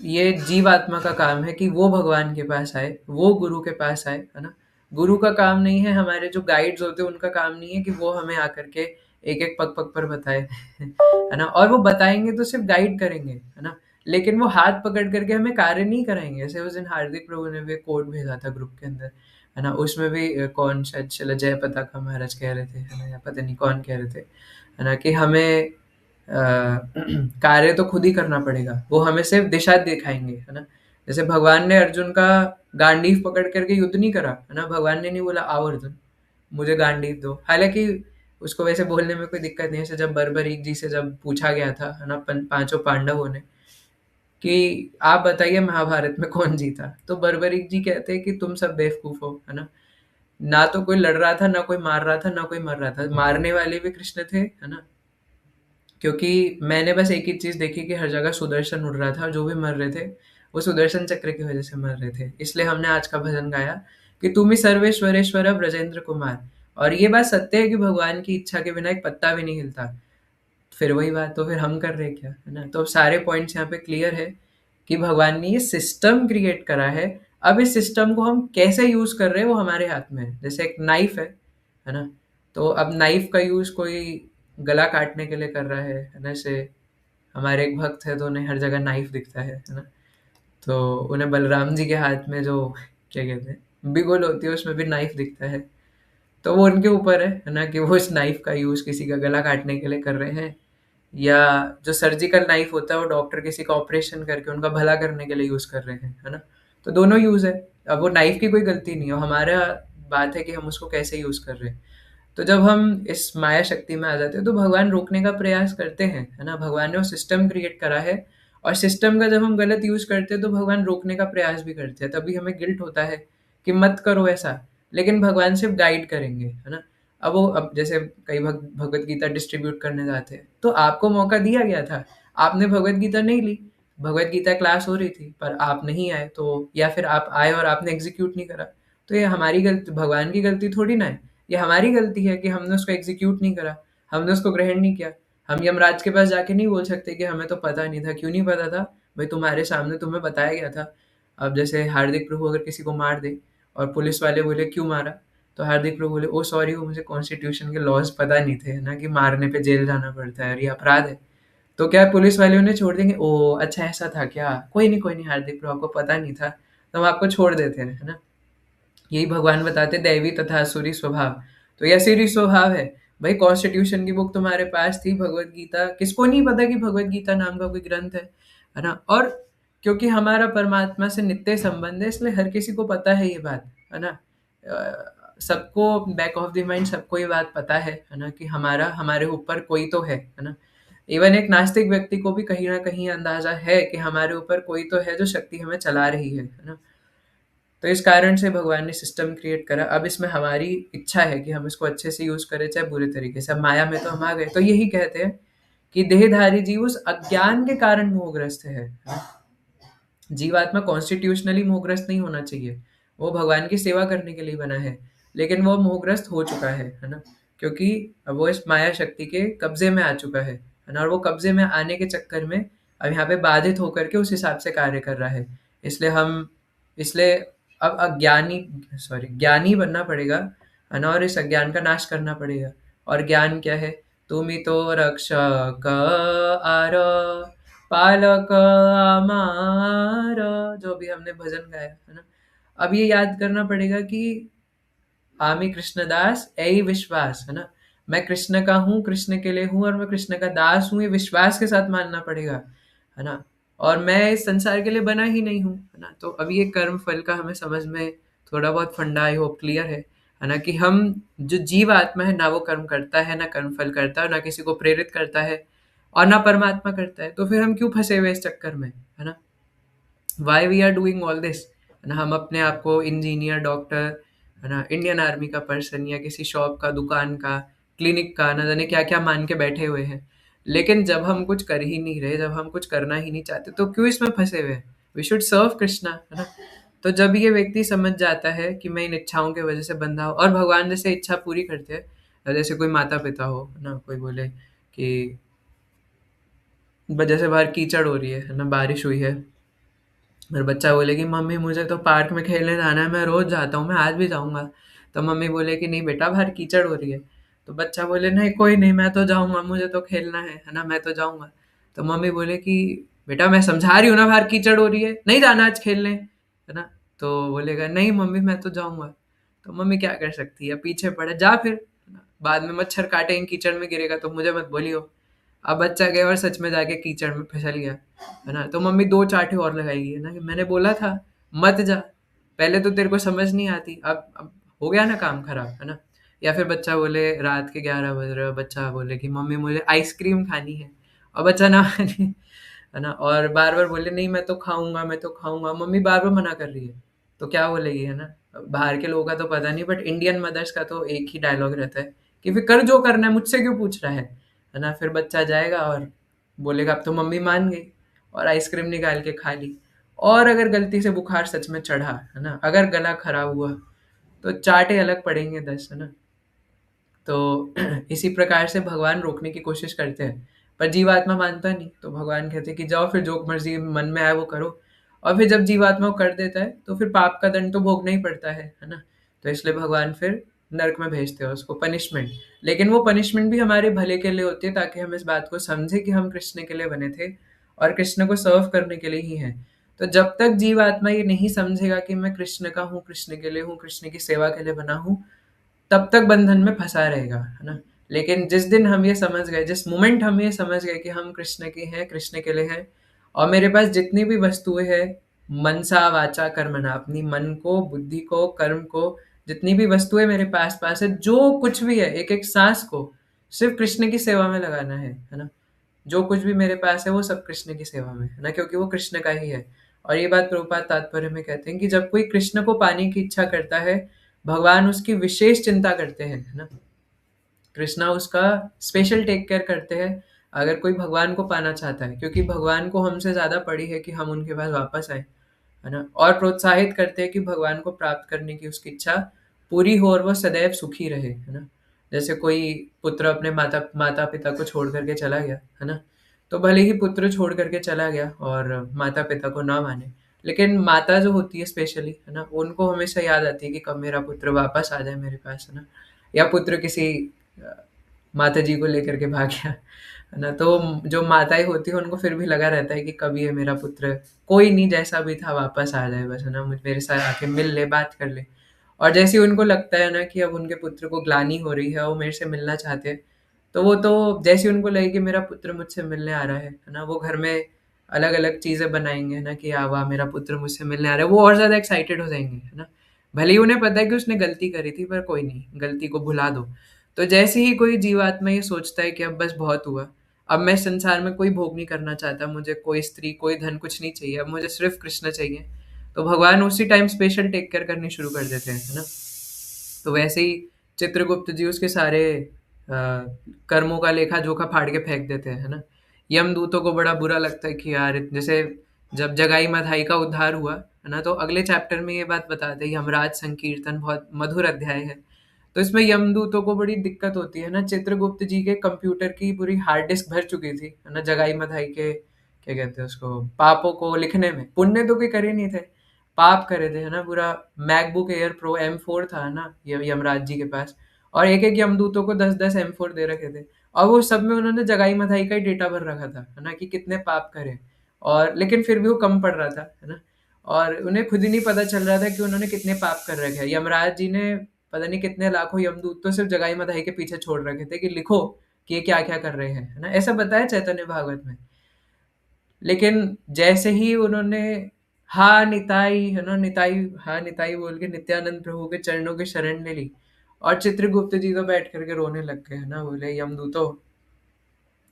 ये जीवात्मा का काम है कि वो भगवान के पास आए, वो गुरु के पास आए, है ना। गुरु का काम नहीं है, हमारे जो गाइड्स होते हैं उनका काम नहीं है कि वो हमें आकर के एक एक पग पग पर बताए है ना। और वो बताएंगे तो सिर्फ गाइड करेंगे, है ना। लेकिन वो हाथ पकड़ करके हमें कार्य नहीं कराएंगे। जैसे उस दिन हार्दिक प्रभु ने भी कोट भेजा था ग्रुप के अंदर, है ना। उसमें भी कौन, शायद चला जय पताका महाराज कह रहे थे, है ना, या पता नहीं कौन कह रहे थे, है ना, कि हमें कार्य तो खुद ही करना पड़ेगा, वो हमें सिर्फ दिशा दिखाएंगे, है ना। जैसे भगवान ने अर्जुन का गांडीव पकड़ करके युद्ध नहीं करा, है ना। भगवान ने नहीं बोला आओ अर्जुन मुझे गांडीव दो। हालांकि उसको वैसे बोलने में कोई दिक्कत नहीं है। जैसे जब बर्बरीक जी से जब पूछा गया था, है ना, पांचों पांडवों ने, कि आप बताइए महाभारत में कौन जीता, तो बर्बरीक जी कहते हैं कि तुम सब बेवकूफ हो, है ना। ना तो कोई लड़ रहा था, ना कोई मार रहा था, ना कोई मर रहा था। मारने वाले भी कृष्ण थे, है ना। क्योंकि मैंने बस एक ही चीज़ देखी कि हर जगह सुदर्शन उड़ रहा था, और जो भी मर रहे थे वो सुदर्शन चक्र की वजह से मर रहे थे। इसलिए हमने आज का भजन गाया कि तुम ही सर्वेश्वरेश्वर ब्रजेंद्र कुमार। और ये बात सत्य है कि भगवान की इच्छा के बिना एक पत्ता भी नहीं हिलता। फिर वही बात, तो फिर हम कर रहे हैं क्या, है ना। तो अब सारे पॉइंट्स यहाँ पे क्लियर है कि भगवान ने ये सिस्टम क्रिएट करा है। अब इस सिस्टम को हम कैसे यूज कर रहे हैं वो हमारे हाथ में है। जैसे एक नाइफ है ना। तो अब नाइफ का यूज कोई गला काटने के लिए कर रहा है ना। जैसे हमारे एक भक्त है तो उन्हें हर जगह नाइफ दिखता है ना। तो उन्हें बलराम जी के हाथ में जो, क्या कहते हैं, बिगुल होती है, उसमें भी नाइफ दिखता है। तो वो उनके ऊपर है ना, कि वो इस नाइफ का यूज किसी का गला काटने के लिए कर रहे हैं, या जो सर्जिकल नाइफ होता है वो डॉक्टर किसी का ऑपरेशन करके उनका भला करने के लिए यूज कर रहे हैं, है ना। तो दोनों यूज है। अब वो नाइफ की कोई गलती नहीं है, हमारा बात है कि हम उसको कैसे यूज कर रहे हैं। तो जब हम इस माया शक्ति में आ जाते हैं तो भगवान रोकने का प्रयास करते हैं, है ना। भगवान ने वो सिस्टम क्रिएट करा है, और सिस्टम का जब हम गलत यूज करते हैं तो भगवान रोकने का प्रयास भी करते हैं। तभी हमें गिल्ट होता है कि मत करो ऐसा। लेकिन भगवान सिर्फ गाइड करेंगे, है ना। अब जैसे कई भगवत गीता डिस्ट्रीब्यूट करने जाते हैं, तो आपको मौका दिया गया था, आपने भगवत गीता नहीं ली। भगवत गीता क्लास हो रही थी पर आप नहीं आए, तो या फिर आप आए और आपने एग्जीक्यूट नहीं करा, तो ये हमारी गलती, भगवान की गलती थोड़ी ना है। ये हमारी गलती है कि हमने उसको एग्जीक्यूट नहीं करा, हमने उसको ग्रहण नहीं किया। हम यमराज के पास जाके नहीं बोल सकते कि हमें तो पता नहीं था। क्यों नहीं पता था? भाई तुम्हारे सामने तुम्हें बताया गया था। अब जैसे हार्दिक प्रभु अगर किसी को मार दे और पुलिस वाले बोले क्यों मारा, तो हार्दिक प्रभु बोले ओ सॉरी, वो मुझे कॉन्स्टिट्यूशन के लॉज पता नहीं थे, है ना, कि मारने पे जेल जाना पड़ता है और ये अपराध है। तो क्या पुलिस वाले उन्हें छोड़ देंगे? ओ अच्छा ऐसा था क्या, कोई नहीं हार्दिक प्रभु, आपको पता नहीं था, तो हम आपको छोड़ देते हैं, है ना। यही भगवान बताते दैवी तथा असुरी स्वभाव। तो ये असुरी स्वभाव है। भाई कॉन्स्टिट्यूशन की बुक तुम्हारे पास थी, भगवत गीता, किसको नहीं पता कि भगवत गीता नाम का कोई ग्रंथ है ना। और क्योंकि हमारा परमात्मा से नित्य संबंध है, इसलिए हर किसी को पता है ये बात, है ना। सबको बैक ऑफ द माइंड सबको ये बात पता है ना, कि हमारा हमारे ऊपर कोई तो है ना। इवन एक नास्तिक व्यक्ति को भी कहीं ना कहीं अंदाजा है कि हमारे ऊपर कोई तो है जो शक्ति हमें चला रही है ना। तो इस कारण से भगवान ने सिस्टम क्रिएट करा। अब इसमें हमारी इच्छा है कि हम इसको अच्छे से यूज करें चाहे बुरे तरीके से। अब माया में तो हम आ गए, तो यही कहते हैं कि देहधारी जीव उस अज्ञान के कारण मोहग्रस्त है। जीवात्मा कॉन्स्टिट्यूशनली मोहग्रस्त नहीं होना चाहिए, वो भगवान की सेवा करने के लिए बना है, लेकिन वो मोहग्रस्त हो चुका है ना। क्योंकि अब वो इस माया शक्ति के कब्जे में आ चुका है ना। और वो कब्जे में आने के चक्कर में अब यहाँ पे बाधित होकर के उस हिसाब से कार्य कर रहा है। इसलिए अब अज्ञानी, सॉरी, ज्ञानी बनना पड़ेगा, है ना। और इस अज्ञान का नाश करना पड़ेगा। और ज्ञान क्या है? तुम ही तो रक्षक आर, पालक हमारा, जो भी हमने भजन गाया है ना। अब ये याद करना पड़ेगा कि आमी कृष्णदास यही विश्वास, है ना। मैं कृष्ण का हूँ, कृष्ण के लिए हूँ, और मैं कृष्ण का दास हूँ, ये विश्वास के साथ मानना पड़ेगा, है ना। और मैं इस संसार के लिए बना ही नहीं हूँ, है ना। तो अब ये कर्म फल का हमें समझ में थोड़ा बहुत फंडा आई होप क्लियर है ना, कि हम जो जीव आत्मा है ना, वो कर्म करता है ना, कर्म फल करता है ना, किसी को प्रेरित करता है, और ना परमात्मा करता है। तो फिर हम क्यों फंसे हुए इस चक्कर में, है ना। Why we are doing all this, है ना। हम अपने आप को इंजीनियर, डॉक्टर, है ना, इंडियन आर्मी का पर्सन, या किसी शॉप का, दुकान का, क्लिनिक का, ना जाने क्या क्या मान के बैठे हुए हैं। लेकिन जब हम कुछ कर ही नहीं रहे, जब हम कुछ करना ही नहीं चाहते, तो क्यों इसमें फंसे हुए हैं? वी शुड सर्व कृष्णा, है ना। तो जब ये व्यक्ति समझ जाता है कि मैं इन इच्छाओं की वजह से बंधा हूँ, और भगवान जैसे इच्छा पूरी करते हैं, जैसे कोई माता पिता हो, है ना, कोई बोले कि जैसे बाहर कीचड़ हो रही है ना, बारिश हुई है, मेरा बच्चा बोले कि मम्मी मुझे तो पार्क में खेलने जाना है, मैं रोज जाता हूँ, मैं आज भी जाऊंगा। तो मम्मी बोले कि नहीं बेटा, बाहर कीचड़ हो रही है। तो बच्चा बोले नहीं कोई नहीं, मैं तो जाऊंगा, मुझे तो खेलना है ना, मैं तो जाऊंगा। तो मम्मी बोले कि बेटा मैं समझा रही हूँ ना, बाहर कीचड़ हो रही है, नहीं जाना आज खेलने, है ना। तो बोलेगा नहीं मम्मी मैं तो जाऊंगा। तो मम्मी क्या कर सकती है, पीछे पड़े, जा फिर, है ना? बाद में मच्छर काटेंगे, कीचड़ में गिरेगा तो मुझे मत बोलियो। अब बच्चा गया और सच में जाके कीचड़ में फिसल गया, है ना। तो मम्मी दो चांटे और लगाएगी, है ना, कि मैंने बोला था मत जा, पहले तो तेरे को समझ नहीं आती, अब हो गया ना काम खराब, है ना। या फिर बच्चा बोले रात के 11 बज रहे हो, बच्चा बोले कि मम्मी मुझे आइसक्रीम खानी है, और बच्चा ना माने, है ना, और बार बार बोले नहीं मैं तो खाऊंगा, मैं तो खाऊंगा, मम्मी बार बार मना कर रही है। तो क्या बोलेगी, है ना। बाहर के लोगों का तो पता नहीं, बट इंडियन मदर्स का तो एक ही डायलॉग रहता है कि फिर कर जो करना है, मुझसे क्यों पूछ रहा है ना। फिर बच्चा जाएगा और बोलेगा अब तो मम्मी मान गई, और आइसक्रीम निकाल के खा ली। और अगर गलती से बुखार सच में चढ़ा, है ना, अगर गला खराब हुआ, तो चाटे अलग पड़ेंगे 10, है ना। तो इसी प्रकार से भगवान रोकने की कोशिश करते हैं, पर जीवात्मा मानता नहीं, तो भगवान कहते हैं कि जाओ फिर जो मर्जी मन में आए वो करो। और फिर जब जीवात्मा वो कर देता है, तो फिर पाप का दंड तो भोगना ही पड़ता है ना। तो इसलिए भगवान फिर नरक में भेजते हैं उसको, पनिशमेंट। लेकिन वो पनिशमेंट भी हमारे भले के लिए होती है, ताकि हम इस बात को समझे कि हम कृष्ण के लिए बने थे, और कृष्ण को सर्व करने के लिए ही हैं। तो जब तक जीवात्मा ये नहीं समझेगा कि मैं कृष्ण का हूँ, कृष्ण के लिए हूँ, कृष्ण की सेवा के लिए बना हूँ, तब तक बंधन में फंसा रहेगा, है ना। लेकिन जिस दिन हम ये समझ गए, जिस मोमेंट हम ये समझ गए कि हम कृष्ण के हैं, कृष्ण के लिए हैं, और मेरे पास जितनी भी वस्तुएं हैं, मनसा वाचा कर्मणा, अपनी मन को, बुद्धि को, कर्म को, जितनी भी वस्तुएं मेरे पास पास है, जो कुछ भी है, एक एक सांस को सिर्फ कृष्ण की सेवा में लगाना है ना। जो कुछ भी मेरे पास है वो सब कृष्ण की सेवा में, है ना, क्योंकि वो कृष्ण का ही है। और ये बात प्रभुपाद तात्पर्य में कहते हैं कि जब कोई कृष्ण को पाने की इच्छा करता है, भगवान उसकी विशेष चिंता करते हैं, है ना। कृष्णा उसका स्पेशल टेक केयर करते हैं, अगर कोई भगवान को पाना चाहता है, क्योंकि भगवान को हमसे ज्यादा पड़ी है कि हम उनके पास वापस आए, है ना। और प्रोत्साहित करते हैं कि भगवान को प्राप्त करने की उसकी इच्छा पूरी हो और वह सदैव सुखी रहे, है ना। जैसे कोई पुत्र अपने माता माता पिता को छोड़ करके चला गया, है ना? तो भले ही पुत्र छोड़ करके चला गया और माता पिता को ना माने, लेकिन माता जो होती है स्पेशली, है ना, उनको हमेशा याद आती है कि कब मेरा पुत्र वापस आ जाए मेरे पास, है ना? या पुत्र किसी अ, माता जी को लेकर के भाग गया, है ना? तो जो माताएं होती है उनको फिर भी लगा रहता है कि कब ये मेरा पुत्र, कोई नहीं, जैसा भी था वापस आ जाए बस, है ना, मेरे साथ आके मिल ले, बात कर ले। और जैसे ही उनको लगता है ना कि अब उनके पुत्र को ग्लानि हो रही है, वो मेरे से मिलना चाहते हैं, तो वो तो जैसे ही उनको लगे कि मेरा पुत्र मुझसे मिलने आ रहा है ना, वो घर में अलग अलग चीजें बनाएंगे, है ना, कि हाँ वाह मेरा पुत्र मुझसे मिलने आ रहा है, वो और ज्यादा एक्साइटेड हो जाएंगे, है ना। भले ही उन्हें पता है कि उसने गलती करी थी, पर कोई नहीं, गलती को भुला दो। तो जैसे ही कोई जीवात्मा ये सोचता है कि अब बस बहुत हुआ, अब मैं संसार में कोई भोग नहीं करना चाहता, मुझे कोई स्त्री कोई धन कुछ नहीं चाहिए, अब मुझे सिर्फ कृष्ण चाहिए, तो भगवान उसी टाइम स्पेशल टेक केयर करनी शुरू कर देते हैं, है ना। तो वैसे ही चित्रगुप्त जी उसके सारे कर्मों का लेखा जोखा फाड़ के फेंक देते हैं, है ना। यमदूतों को बड़ा बुरा लगता है कि यार जैसे जब जगाई मधाई का उद्धार हुआ, है ना, तो अगले चैप्टर में ये बात बताते हैं, यमराज संकीर्तन बहुत मधुर अध्याय है। तो इसमें यमदूतों को बड़ी दिक्कत होती है ना, चित्रगुप्त जी के कंप्यूटर की पूरी हार्ड डिस्क भर चुकी थी, है ना, जगाई मधाई के क्या कहते हैं उसको, पापों को लिखने में। पुण्य तो कोई करे नहीं थे, पाप करे थे, है ना। पूरा मैकबुक एयर प्रो M4 था ना ये यमराज जी के पास, और एक एक यमदूतों को 10-10 M4 दे रखे थे, और वो सब में उन्होंने जगाई मधाई का ही डेटा भर रखा था, है ना, कि कितने पाप करे। और लेकिन फिर भी वो कम पड़ रहा था, है ना। और उन्हें खुद ही नहीं पता चल रहा था कि उन्होंने कितने पाप कर रखे हैं। यमराज जी ने पता नहीं कितने लाखों यमदूत तो सिर्फ जगाई मधाई के पीछे छोड़ रखे थे कि लिखो कि ये क्या क्या कर रहे हैं, है ना, ऐसा बताया चैतन्य भागवत में। लेकिन जैसे ही उन्होंने हा निताई, है ना, निताई, हा निताई बोल के नित्यानंद प्रभु के चरणों की शरण ले ली, और चित्रगुप्त जी तो बैठ करके रोने लग गए, है ना, बोले यमदूतों,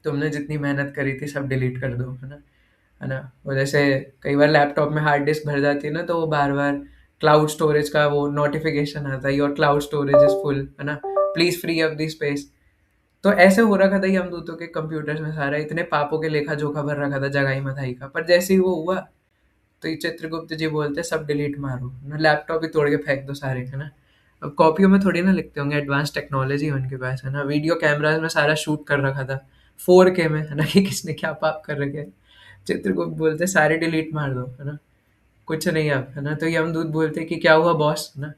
तुमने जितनी मेहनत करी थी सब डिलीट कर दो, है ना। वो जैसे कई बार लैपटॉप में हार्ड डिस्क भर जाती है ना, तो वो बार बार क्लाउड स्टोरेज का वो नोटिफिकेशन आता है, your cloud storage is full, है ना, please free up the space. तो ऐसे हो रखा था यमदूतों के कंप्यूटर्स में, सारा इतने पापों के लेखा जोखा भर रखा था जगाई मधाई का। पर जैसे ही वो हुआ, तो ये चित्रगुप्त जी बोलते सब डिलीट मारो ना, लैपटॉप ही तोड़ के फेंक दो सारे, है ना। अब कॉपियों में थोड़ी ना लिखते होंगे, एडवांस टेक्नोलॉजी है उनके पास, है ना, वीडियो कैमराज में सारा शूट कर रखा था 4K में, है ना, कि किसने क्या पाप कर रखे हैं। चित्रगुप्त बोलते सारे डिलीट मार दो, है ना, कुछ नहीं अब, है ना। तो यमदूत बोलते कि क्या हुआ बॉस, है ना।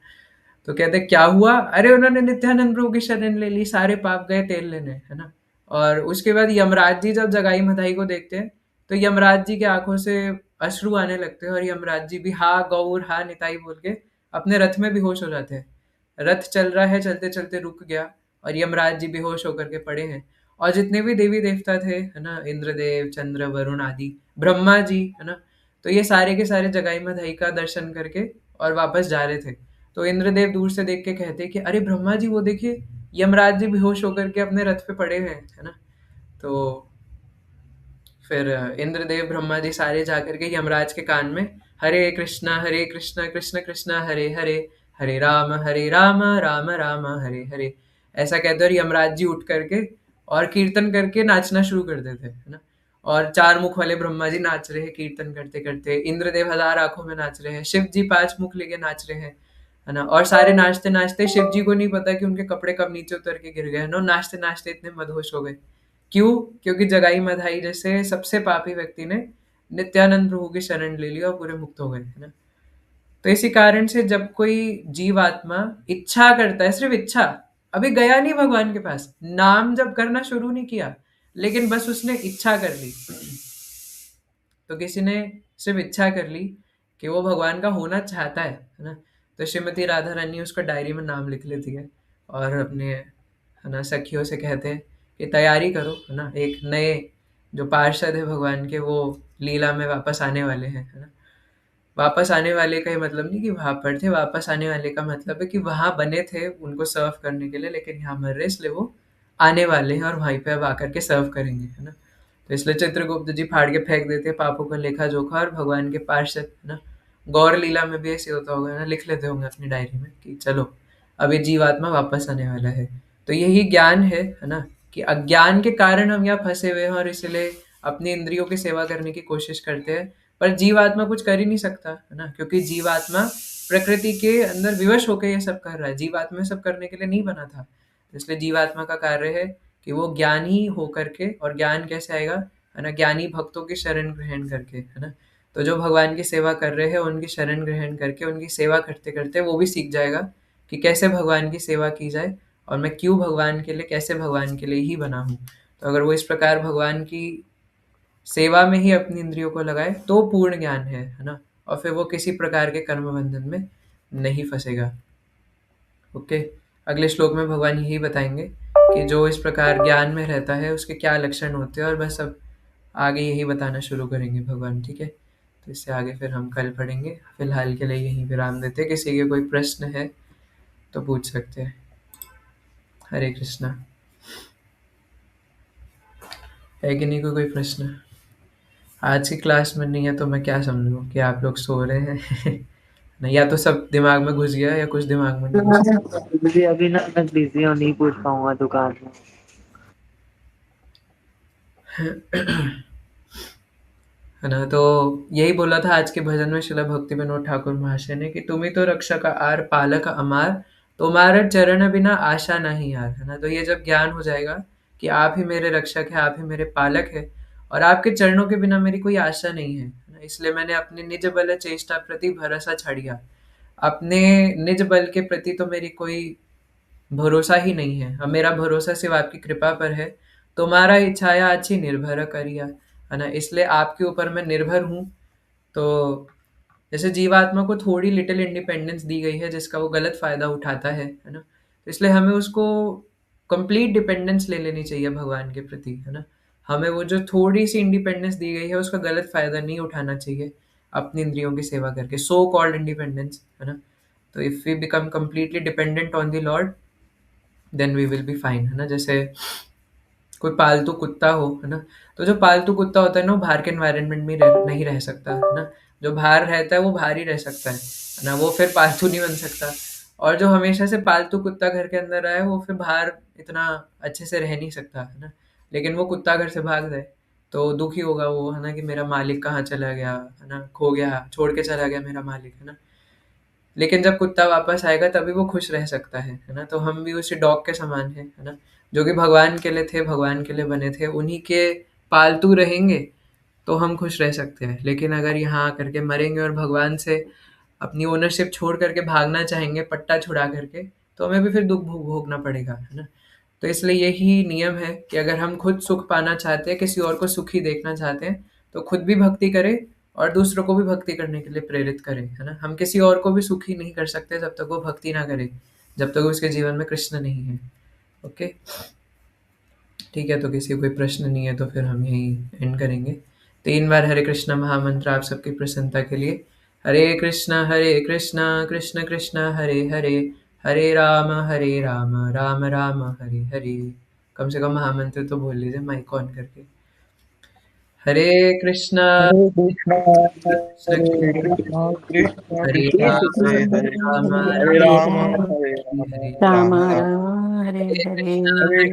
तो कहते क्या हुआ, अरे उन्होंने नित्यानंद प्रभु की शरण ले ली, सारे पाप गए तेल लेने, है ना। और उसके बाद यमराज जी जब जगाई मधाई को देखते हैं, तो यमराज जी की आंखों से अश्रु आने लगते हैं, और यमराज जी भी हा गौर हा निताई बोल के अपने रथ में बेहोश हो जाते हैं। रथ चल रहा है, चलते चलते रुक गया, और यमराज जी बेहोश होकर के पड़े हैं। और जितने भी देवी देवता थे, है ना, इंद्रदेव चंद्र वरुण आदि, ब्रह्मा जी, है ना, तो ये सारे के सारे जगाई मधाई का दर्शन करके और वापस जा रहे थे। तो इंद्रदेव दूर से देख के कहते कि अरे ब्रह्मा जी वो देखिए, यमराज जी बेहोश होकर के अपने रथ पे पड़े हैं, है ना। तो फिर इंद्रदेव ब्रह्मा जी सारे जाकर के यमराज के कान में हरे कृष्णा कृष्ण कृष्ण हरे हरे, हरे राम राम राम हरे हरे, ऐसा कहते, और यमराज जी उठ करके और कीर्तन करके नाचना शुरू कर देते, है ना। और चार मुख वाले ब्रह्मा जी नाच रहे हैं कीर्तन करते करते, इंद्रदेव 1000 आंखों में नाच रहे हैं, शिव जी 5 मुख लेके नाच रहे हैं, है ना। और सारे नाचते नाचते, शिव जी को नहीं पता कि उनके कपड़े कब नीचे उतर के गिर गए, है ना, नाचते नाचते इतने मदहोश हो गए। क्यों? क्योंकि जगाई मधाई जैसे सबसे पापी व्यक्ति ने नित्यानंद प्रभु की शरण ले ली और पूरे मुक्त हो गए, है ना। तो इसी कारण से जब कोई जीवात्मा इच्छा करता है, सिर्फ इच्छा, अभी गया नहीं भगवान के पास, नाम जब करना शुरू नहीं किया, लेकिन बस उसने इच्छा कर ली, तो किसी ने सिर्फ इच्छा कर ली कि वो भगवान का होना चाहता है ना, तो श्रीमती राधा रानी उसका डायरी में नाम लिख लेती है, और अपने, है ना, सखियों से कहते हैं कि तैयारी करो, है ना, एक नए जो पार्षद है भगवान के, वो लीला में वापस आने वाले हैं, है ना। वापस आने वाले का ये मतलब नहीं कि वहां पर थे, वापस आने वाले का मतलब है कि वहां बने थे उनको सर्व करने के लिए, लेकिन यहाँ मर रहे, इसलिए वो आने वाले हैं और वहीं पे अब आकर के सर्व करेंगे, है ना। तो इसलिए चित्रगुप्त जी फाड़ के फेंक देते हैं पापों का लेखा जोखा, और भगवान के पार्षद, है ना, गौर लीला में भी ऐसे होता होगा ना, लिख लेते होंगे अपनी डायरी में कि चलो अब ये जीवात्मा वापस आने वाला है। तो यही ज्ञान है ना, कि अज्ञान के कारण हम यहाँ फंसे हुए हैं, और इसलिए अपनी इंद्रियों की सेवा करने की कोशिश करते हैं, पर जीवात्मा कुछ कर ही नहीं सकता, है ना, क्योंकि जीवात्मा प्रकृति के अंदर विवश होकर ये सब कर रहा है, जीवात्मा सब करने के लिए नहीं बना था। इसलिए जीवात्मा का कार्य है कि वो ज्ञानी होकर के, और ज्ञान कैसे आएगा, है ना, ज्ञानी भक्तों की शरण ग्रहण करके, है ना। तो जो भगवान की सेवा कर रहे हैं उनकी शरण ग्रहण करके उनकी सेवा करते करते वो भी सीख जाएगा कि कैसे भगवान की सेवा की जाए, और मैं क्यों भगवान के लिए, कैसे भगवान के लिए ही बना हूँ। तो अगर वो इस प्रकार भगवान की सेवा में ही अपनी इंद्रियों को लगाए तो पूर्ण ज्ञान है ना। और फिर वो किसी प्रकार के कर्म बंधन में नहीं फंसेगा। ओके, अगले श्लोक में भगवान यही बताएंगे कि जो इस प्रकार ज्ञान में रहता है उसके क्या लक्षण होते हैं, और बस अब आगे यही बताना शुरू करेंगे भगवान। ठीक है, तो इससे आगे फिर हम कल पढ़ेंगे। फिलहाल के लिए यहीं विराम देते हैं। किसी के कोई प्रश्न है तो पूछ सकते हैं। हरे कृष्णा। है कि नहीं कोई प्रश्न? आज की क्लास में नहीं है तो मैं क्या समझूं कि आप लोग सो रहे हैं नहीं, या तो सब दिमाग में घुस गया या कुछ दिमाग में नहीं घुसा। अभी ना मैं बिजी हूँ, नहीं पूछ पाऊंगा दुकान में। है ना, तो यही बोला था आज के भजन में शिला भक्ति विनोद ठाकुर महाशय ने कि तुम ही तो रक्षक आर पालक अमार, तुम्हारे चरण बिना आशा नहीं यार। है ना, तो ये जब ज्ञान हो जाएगा कि आप ही मेरे रक्षक है, आप ही मेरे पालक है, और आपके चरणों के बिना मेरी कोई आशा नहीं है ना, इसलिए मैंने अपने निज बल चेष्टा प्रति भरोसा छड़िया। अपने निज बल के प्रति तो मेरी कोई भरोसा ही नहीं है। अब मेरा भरोसा सिर्फ आपकी कृपा पर है। तुम्हारा इच्छाया अच्छी निर्भर करिया, है ना, इसलिए आपके ऊपर मैं निर्भर हूँ। तो जैसे जीवात्मा को थोड़ी लिटिल इंडिपेंडेंस दी गई है जिसका वो गलत फायदा उठाता है ना, तो इसलिए हमें उसको कंप्लीट डिपेंडेंस ले लेनी चाहिए भगवान के प्रति, है ना। हमें वो जो थोड़ी सी इंडिपेंडेंस दी गई है उसका गलत फायदा नहीं उठाना चाहिए अपनी इंद्रियों की सेवा करके, सो कॉल्ड इंडिपेंडेंस, है ना। तो if we become completely dependent on the lord then we will be fine, है ना। जैसे कोई पालतू कुत्ता हो, है ना, तो जो पालतू कुत्ता होता है ना वो बाहर के एनवायरनमेंट में नहीं रह सकता, है ना। जो बाहर रहता है वो बाहर ही रह सकता है ना, वो फिर पालतू नहीं बन सकता। और जो हमेशा से पालतू कुत्ता घर के अंदर रहा है वो फिर बाहर इतना अच्छे से रह नहीं सकता, है ना। लेकिन वो कुत्ता घर से भाग जाए तो दुखी होगा वो, है ना, कि मेरा मालिक कहाँ चला गया, है ना, खो गया, छोड़ के चला गया मेरा मालिक, है ना। लेकिन जब कुत्ता वापस आएगा तभी वो खुश रह सकता है ना। तो हम भी उसी डॉग के समान है ना, जो कि भगवान के लिए थे, भगवान के लिए बने थे, उन्हीं के पालतू रहेंगे तो हम खुश रह सकते हैं। लेकिन अगर यहाँ आकर के मरेंगे और भगवान से अपनी ओनरशिप छोड़ करके भागना चाहेंगे पट्टा छुड़ा करके, तो हमें भी फिर दुख भोगना पड़ेगा, है ना। तो इसलिए यही नियम है कि अगर हम खुद सुख पाना चाहते हैं, किसी और को सुखी देखना चाहते हैं, तो खुद भी भक्ति करें और दूसरों को भी भक्ति करने के लिए प्रेरित करें, है ना। हम किसी और को भी सुखी नहीं कर सकते जब तक वो भक्ति ना करे, जब तक उसके जीवन में कृष्ण नहीं है। ओके, ठीक है, तो किसी को कोई प्रश्न नहीं है तो फिर हम यही एंड करेंगे। 3 बार हरे कृष्णा महामंत्र आप सबकी प्रसन्नता के लिए। हरे कृष्णा कृष्ण कृष्ण हरे हरे, हरे राम राम राम हरे हरे। कम से कम महामंत्र तो बोल लीजिए माइक ऑन करके। हरे कृष्णा हरे कृष्णा कृष्ण हरे कृष्ण कृष्णा कृष्ण हरे कृष्ण हरे हरे राम हरे हरे राम राम हरे राम हरे राम हरे। राम हरे हरे हरे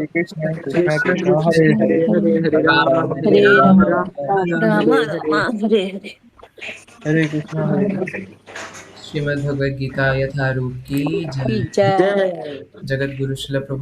कृष्णा कृष्ण कृष्ण हरे हरे, हरे राम राम हरे हरे राम राम राम राम राम राम हरे हरे, हरे हरे। हरे कृष्णा हरे कृष्ण। श्रीमद् भगवद गीता यथारूप की जय। जय। जय। जगत गुरु शिल प्रभु